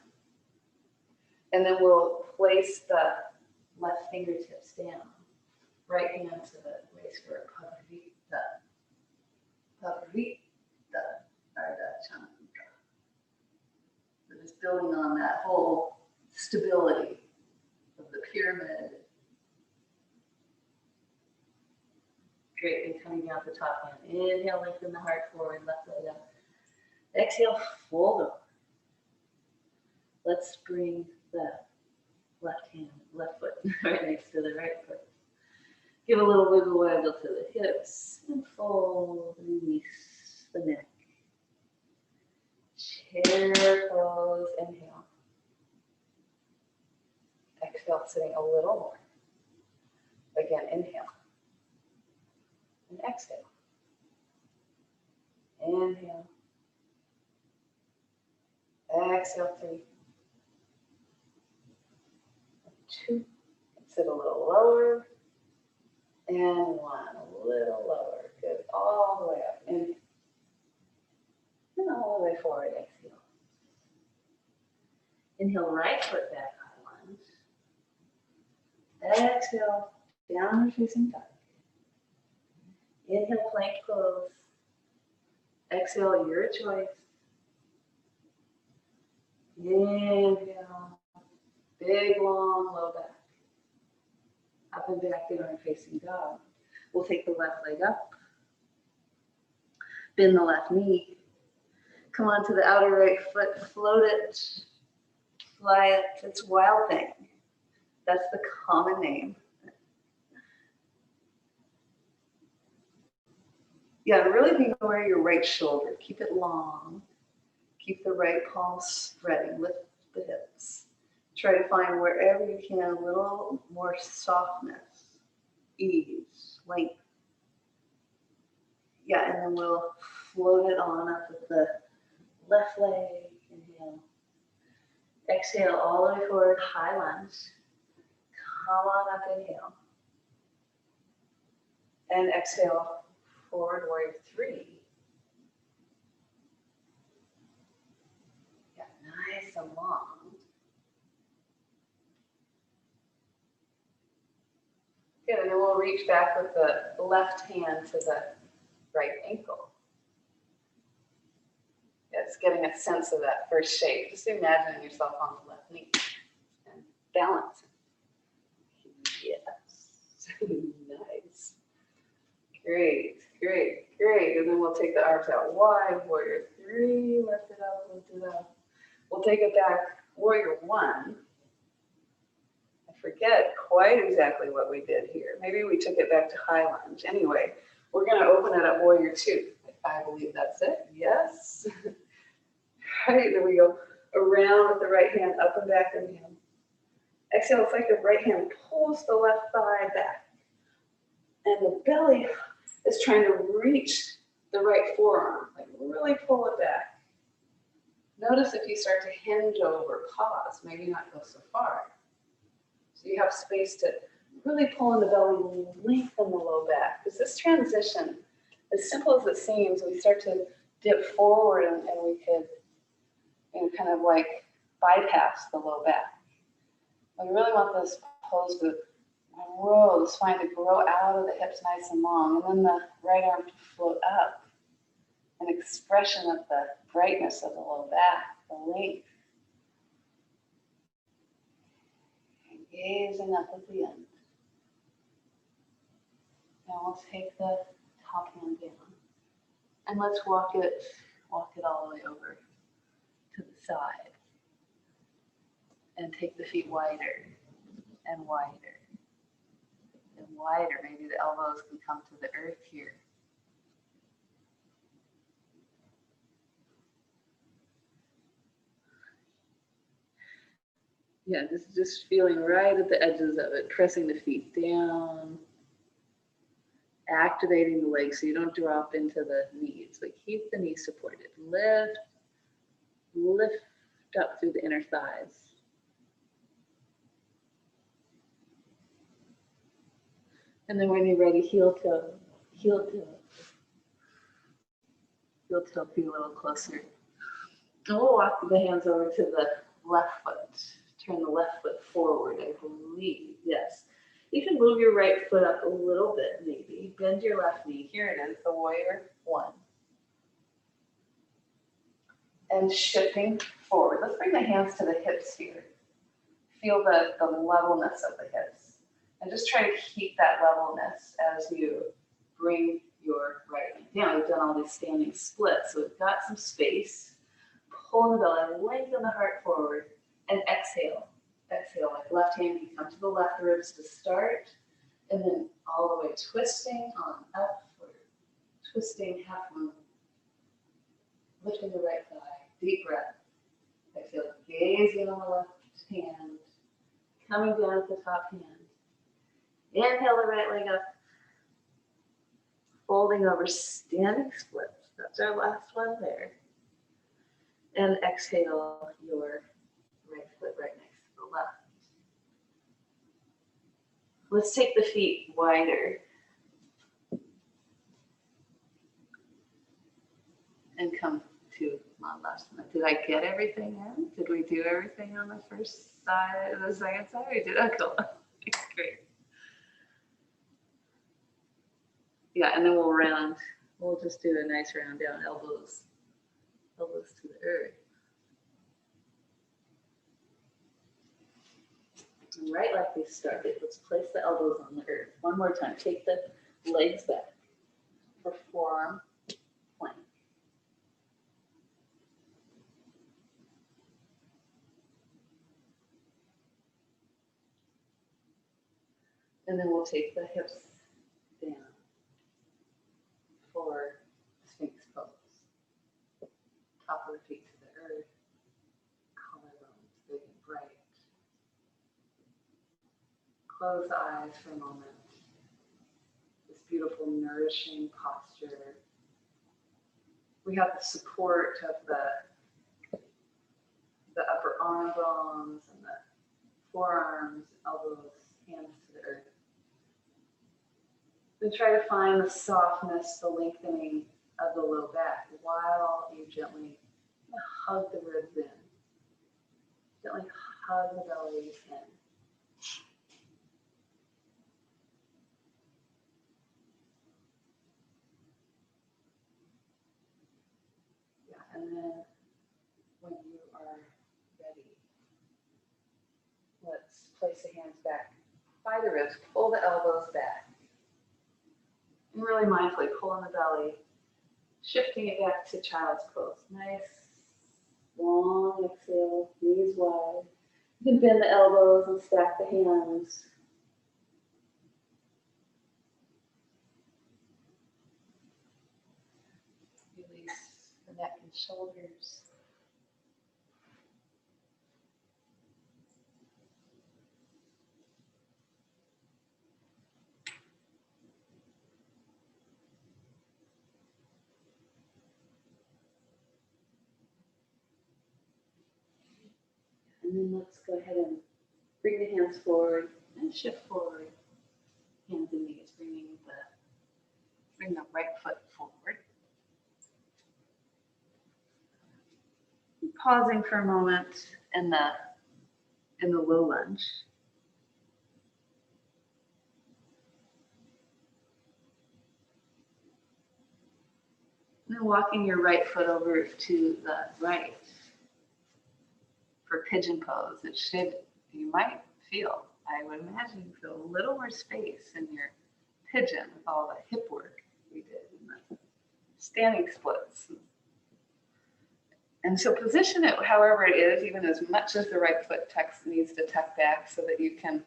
And then we'll place the left fingertips down. Right hand to the waist for Pavarita. Pavarita Ardha Chandra. So just building on that whole stability of the pyramid. Great, and coming down the top hand. Inhale, lengthen the heart forward, left leg up. Exhale, fold over. Let's bring the left foot right next to the right foot. Give a little wiggle waggle to the hips and fold, release the neck. Chair pose, inhale. Exhale, sitting a little more. Again, inhale. And exhale. Inhale. Exhale, 3. 2. Sit a little lower. And 1, a little lower. Good. All the way up. Inhale. And all the way forward. Exhale. Inhale, right foot back, high lunge. Exhale, downward facing dog. Inhale, plank pose. Exhale, your choice. Inhale, big, long, low back. Up and back, downward facing dog. We'll take the left leg up. Bend the left knee. Come on to the outer right foot, float it, fly it. It's wild thing. That's the common name. Yeah, really be aware of your right shoulder. Keep it long. Keep the right palm spreading. Lift the hips. Try to find wherever you can a little more softness, ease, length. Yeah, and then we'll float it on up with the left leg. Inhale. Exhale all the way forward, high lunge. Come on up, inhale. And exhale, forward warrior 3. Yeah, nice and long. Good, and then we'll reach back with the left hand to the right ankle. It's getting a sense of that first shape. Just imagining yourself on the left knee and balancing. Yes, nice. Great, great, great. And then we'll take the arms out wide, warrior 3, lift it up, lift it up. We'll take it back, warrior 1. I forget quite exactly what we did here. Maybe we took it back to high lunge. Anyway, we're gonna open it up, warrior 2. I believe that's it, yes. Right, then we go around with the right hand, up and back, inhale. Exhale, it's like the right hand pulls the left thigh back. And the belly is trying to reach the right forearm, like really pull it back. Notice if you start to hinge over, pause, maybe not go so far. So you have space to really pull in the belly, lengthen the low back. Because this transition, as simple as it seems, we start to dip forward and we could kind of like bypass the low back. We really want this pose to grow, the spine to grow out of the hips nice and long, and then the right arm to float up. An expression of the brightness of the low back, the length. And gazing up at the end. Now we'll take the top hand down. And let's walk it all the way over to the side. And take the feet wider and wider and wider. Maybe the elbows can come to the earth here. Yeah, this is just feeling right at the edges of it, pressing the feet down, activating the legs so you don't drop into the knees, but keep the knees supported. Lift, lift up through the inner thighs. And then when you're ready, heel toe, heel toe. Heel toe, be a little closer. And we'll walk the hands over to the left foot. Turn the left foot forward, I believe, yes. You can move your right foot up a little bit, maybe. Bend your left knee. Here it is, the warrior 1. And shifting forward. Let's bring the hands to the hips here. Feel the levelness of the hips. And just try to keep that levelness as you bring your right leg down. We've done all these standing splits, so we've got some space. Pull in the belly, lengthen the heart forward, and exhale. Exhale, like left hand, you come to the left ribs to start, and then all the way twisting on up, or twisting half moon, lifting the right thigh, deep breath. Exhale, gazing on the left hand, coming down at the top hand. Inhale the right leg up, folding over, standing splits. That's our last one there. And exhale your right foot right next to the left. Let's take the feet wider. And come to my last one. Did I get everything in? Did we do everything on the first side, the second side? We did. Oh, cool. Great. Yeah, and then we'll round. We'll just do a nice round down, elbows to the earth. And right like we started, let's place the elbows on the earth. One more time. Take the legs back for forearm plank. And then we'll take the hips down for Sphinx pose. Top of the feet to the earth, collarbones big and bright. Close the eyes for a moment. This beautiful, nourishing posture. We have the support of the upper arm bones and the forearms, elbows, hands to the earth. Then try to find the softness, the lengthening of the low back while you gently hug the ribs in. Gently hug the belly in. Yeah, and then when you are ready, let's place the hands back by the ribs, pull the elbows back. And really mindfully pull on the belly, shifting it back to child's pose. Nice, long exhale, knees wide. You can bend the elbows and stack the hands. Release the neck and shoulders. And then let's go ahead and bring the hands forward and shift forward. Hands and knees, bring the right foot forward. Pausing for a moment in the low lunge. And then walking your right foot over to the right for pigeon pose. You might feel, I would imagine you feel a little more space in your pigeon with all the hip work we did in the standing splits. And so position it however it is, even as much as the right foot needs to tuck back so that you can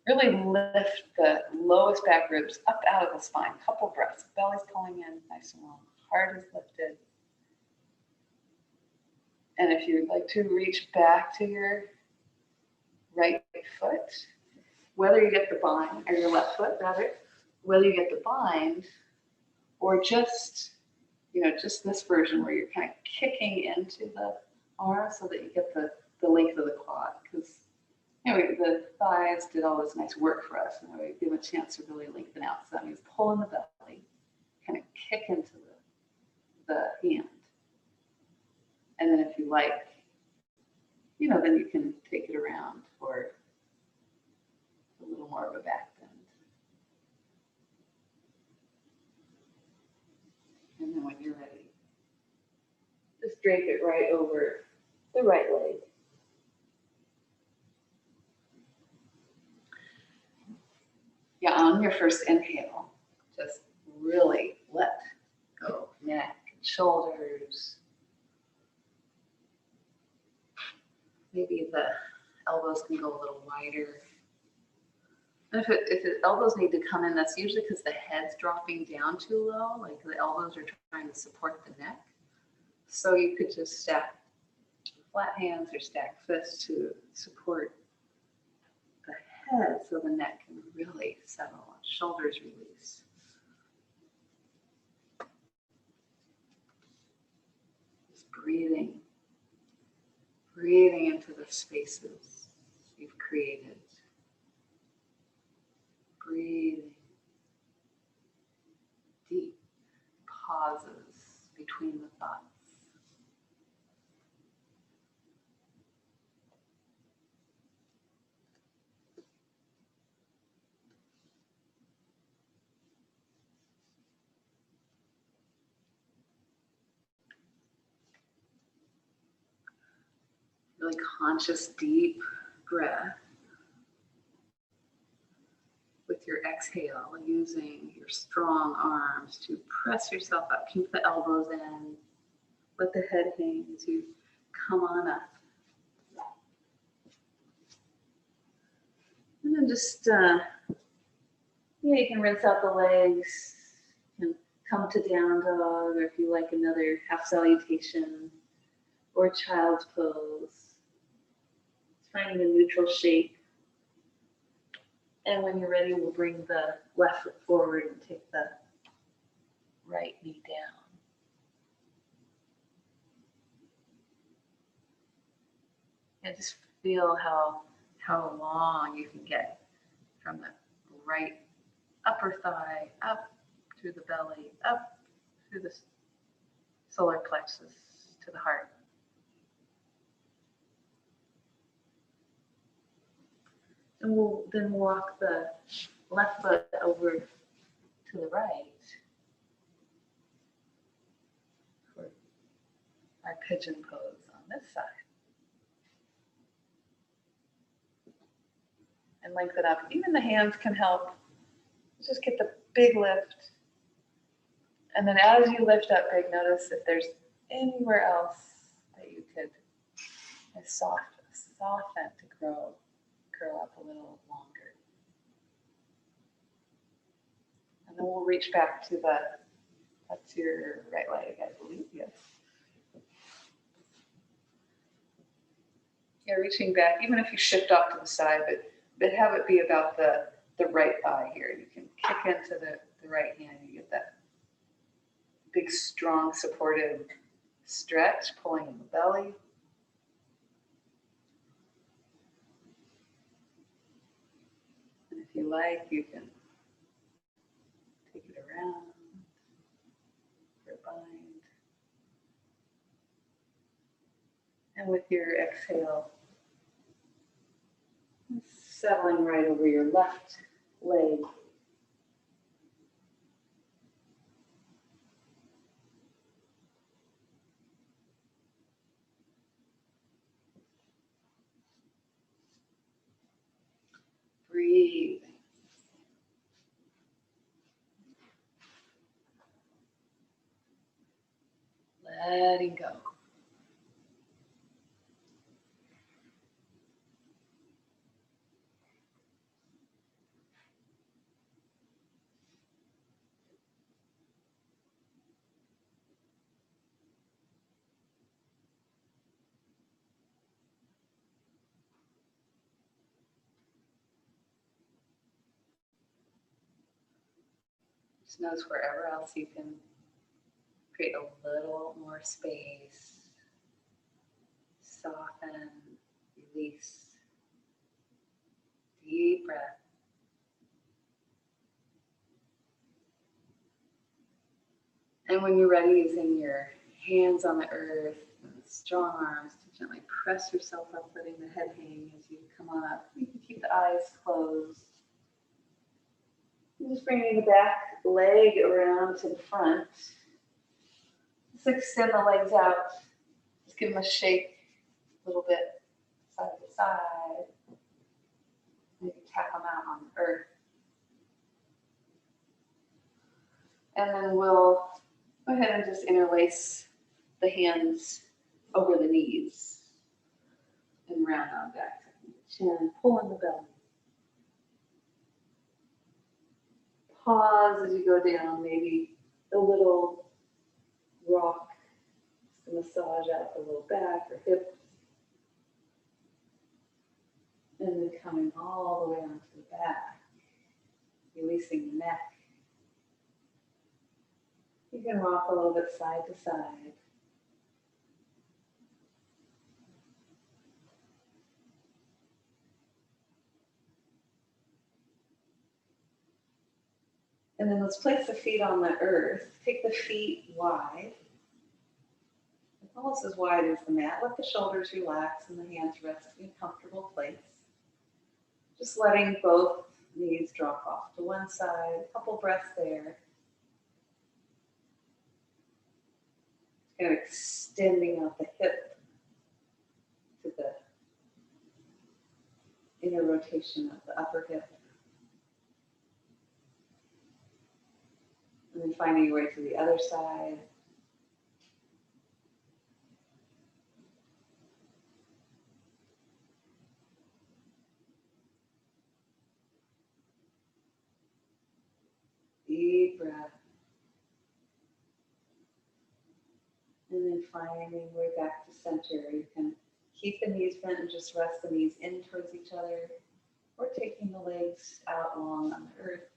really lift the lowest back ribs up out of the spine. Couple breaths, belly's pulling in nice and long, heart is lifted. And if you'd like to reach back to your right foot, whether you get the bind, or your left foot rather, whether you get the bind or just this version where you're kind of kicking into the arm so that you get the length of the quad. Because the thighs did all this nice work for us, and we give them a chance to really lengthen out. So that means pull in the belly, kind of kick into the hand. And then if you like, then you can take it around for a little more of a back bend. And then when you're ready, just drape it right over the right leg. Yeah, on your first inhale, just really let go. Neck and shoulders. Maybe the elbows can go a little wider. And if the elbows need to come in, that's usually because the head's dropping down too low, like the elbows are trying to support the neck. So you could just stack flat hands or stack fists to support the head so the neck can really settle, shoulders release. Just breathing into the spaces you've created. Breathing. Deep pauses between the thoughts. Really conscious, deep breath. With your exhale, using your strong arms to press yourself up. Keep the elbows in. Let the head hang as you come on up. And then just, you can rinse out the legs. You can come to down dog, or if you like another half salutation or child's pose. Finding a neutral shape. And when you're ready, we'll bring the left foot forward and take the right knee down. And just feel how long you can get from the right upper thigh up through the belly, up through the solar plexus to the heart. And we'll then walk the left foot over to the right for our pigeon pose on this side. And lengthen up. Even the hands can help. Just get the big lift. And then as you lift up big, notice if there's anywhere else that you could soften to grow up a little longer. And then we'll reach back to that's your right leg, I believe, yes. Yeah, reaching back, even if you shift off to the side, but have it be about the right thigh here. You can kick into the right hand, you get that big, strong, supportive stretch, pulling in the belly. And if you like, you can take it around for a bind. And with your exhale, settling right over your left leg. Breathing. Letting go. Just notice wherever else you can create a little more space. Soften, release. Deep breath. And when you're ready, using your hands on the earth and strong arms to gently press yourself up, letting the head hang as you come on up. You can keep the eyes closed. Just bringing the back leg around to the front. Just extend the legs out. Just give them a shake a little bit, side to side. Maybe tap them out on the earth. And then we'll go ahead and just interlace the hands over the knees and round on back. Chin, pull in the belly. Pause as you go down, maybe a little rock to massage out the low back or hips. And then coming all the way onto the back, releasing the neck. You can rock a little bit side to side. And then let's place the feet on the earth. Take the feet wide. Almost as wide as the mat. Let the shoulders relax and the hands rest in a comfortable place. Just letting both knees drop off to one side. A couple breaths there. Kind of extending out the hip to the inner rotation of the upper hip. And then finding your way to the other side. Deep breath. And then finding your way back to center. You can keep the knees bent and just rest the knees in towards each other, or taking the legs out long on the earth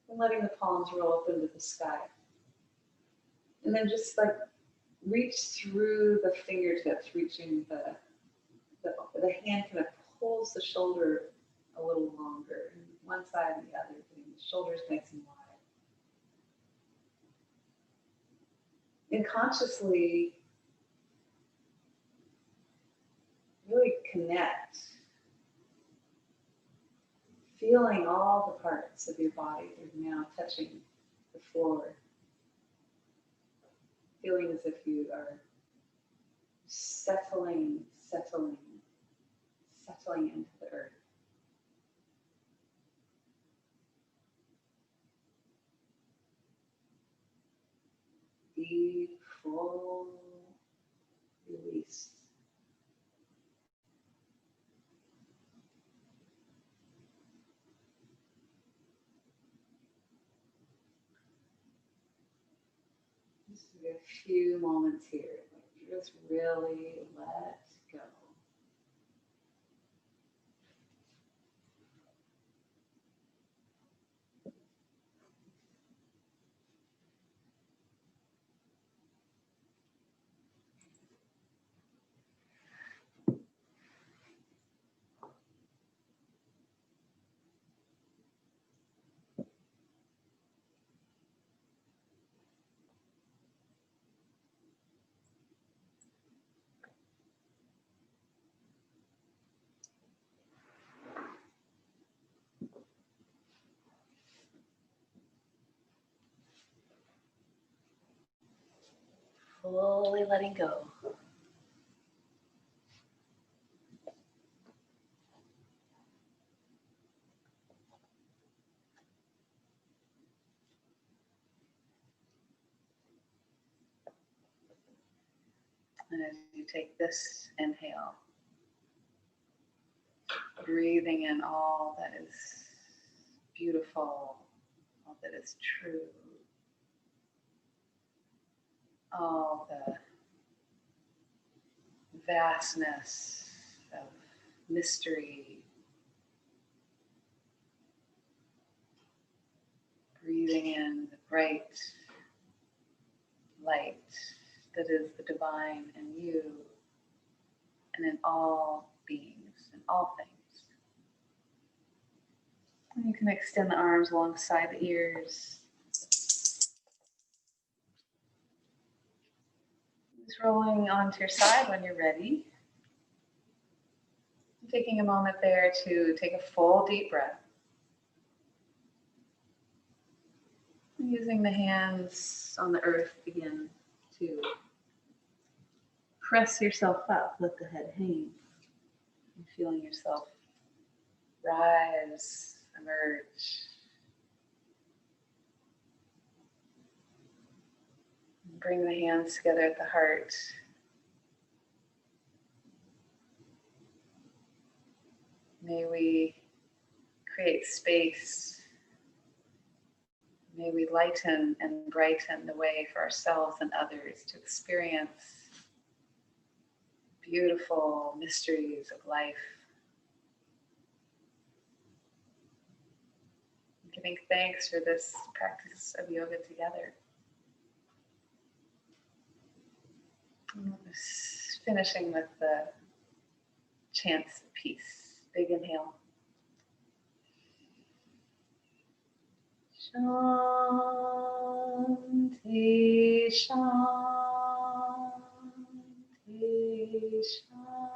and letting the palms roll up into the sky. And then just like reach through the fingertips, reaching the hand kind of pulls the shoulder a little longer, and one side and the other, getting the shoulders nice and wide. And consciously really connect, feeling all the parts of your body that are now touching the floor. Feeling as if you are settling into the earth. Deep, full release. Just a few moments here. Just really let go. Fully letting go. And as you take this inhale, breathing in all that is beautiful, all that is true, all the vastness of mystery. Breathing in the bright light that is the divine in you and in all beings and all things. And you can extend the arms alongside the ears. Just rolling onto your side when you're ready. Taking a moment there to take a full deep breath. Using the hands on the earth, begin to press yourself up, let the head hang, and feeling yourself rise, emerge. Bring the hands together at the heart. May we create space. May we lighten and brighten the way for ourselves and others to experience beautiful mysteries of life. Giving thanks for this practice of yoga together. Finishing with the chants of peace. Big inhale. Shanti, Shanti, Shanti.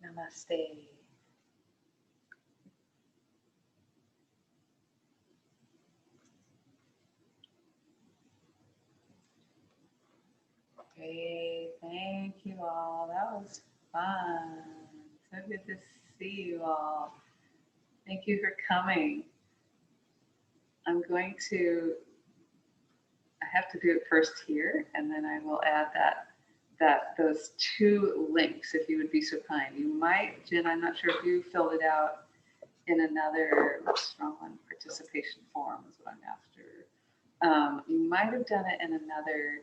Namaste. Great, thank you all. That was fun. So good to see you all. Thank you for coming. I have to do it first here, and then I will add those two links, if you would be so kind. You might, Jen, I'm not sure if you filled it out in another strong one, participation form is what I'm after. You might have done it in another,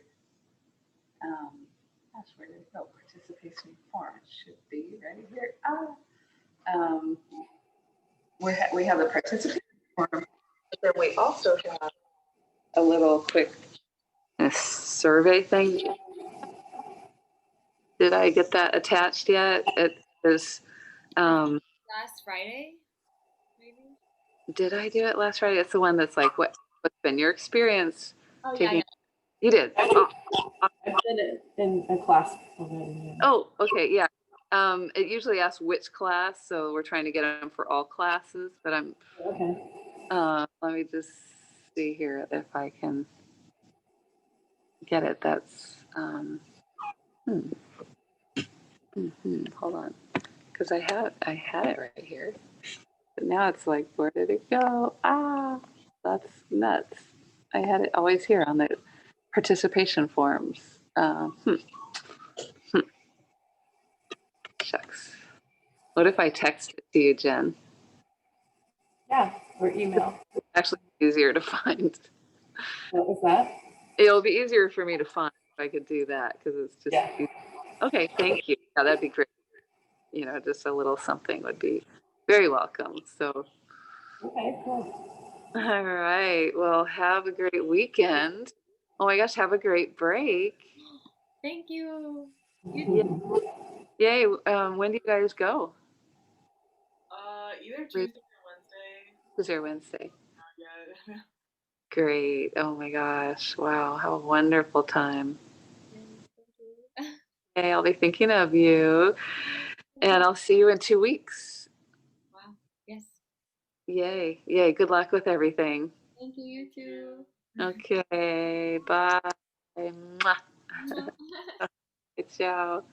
gosh, where did it go? Participation form, it should be right here. We have the participation form, but then we also have a little quick survey thing. Did I get that attached yet? It is. Last Friday, maybe. Did I do it last Friday? It's the one that's like, what's been your experience? Oh taking... yeah. You did. I've done it in a class already. Oh, okay, yeah. It usually asks which class, so we're trying to get them for all classes. But I'm. Okay. Let me just see here if I can get it. That's. Hold on, because I had it right here, but now it's like, where did it go? That's nuts. I had it always here on the participation forms. Shucks. What if I text it to you, Jen? Yeah, or email. It's actually easier to find. What was that? It'll be easier for me to find if I could do that, because it's just. Yeah. Okay, thank you. Yeah, that'd be great. Just a little something would be very welcome. So. Okay, cool. All right. Well, have a great weekend. Oh my gosh, have a great break. Thank you. Yay. When do you guys go? Either Tuesday or Wednesday. Tuesday or Wednesday. Not yet. Great. Oh my gosh. Wow. Have a wonderful time. Hey, I'll be thinking of you. And I'll see you in 2 weeks. Wow. Yes. Yay. Yay. Good luck with everything. Thank you. You too. Okay. Bye. Mwah. Ciao.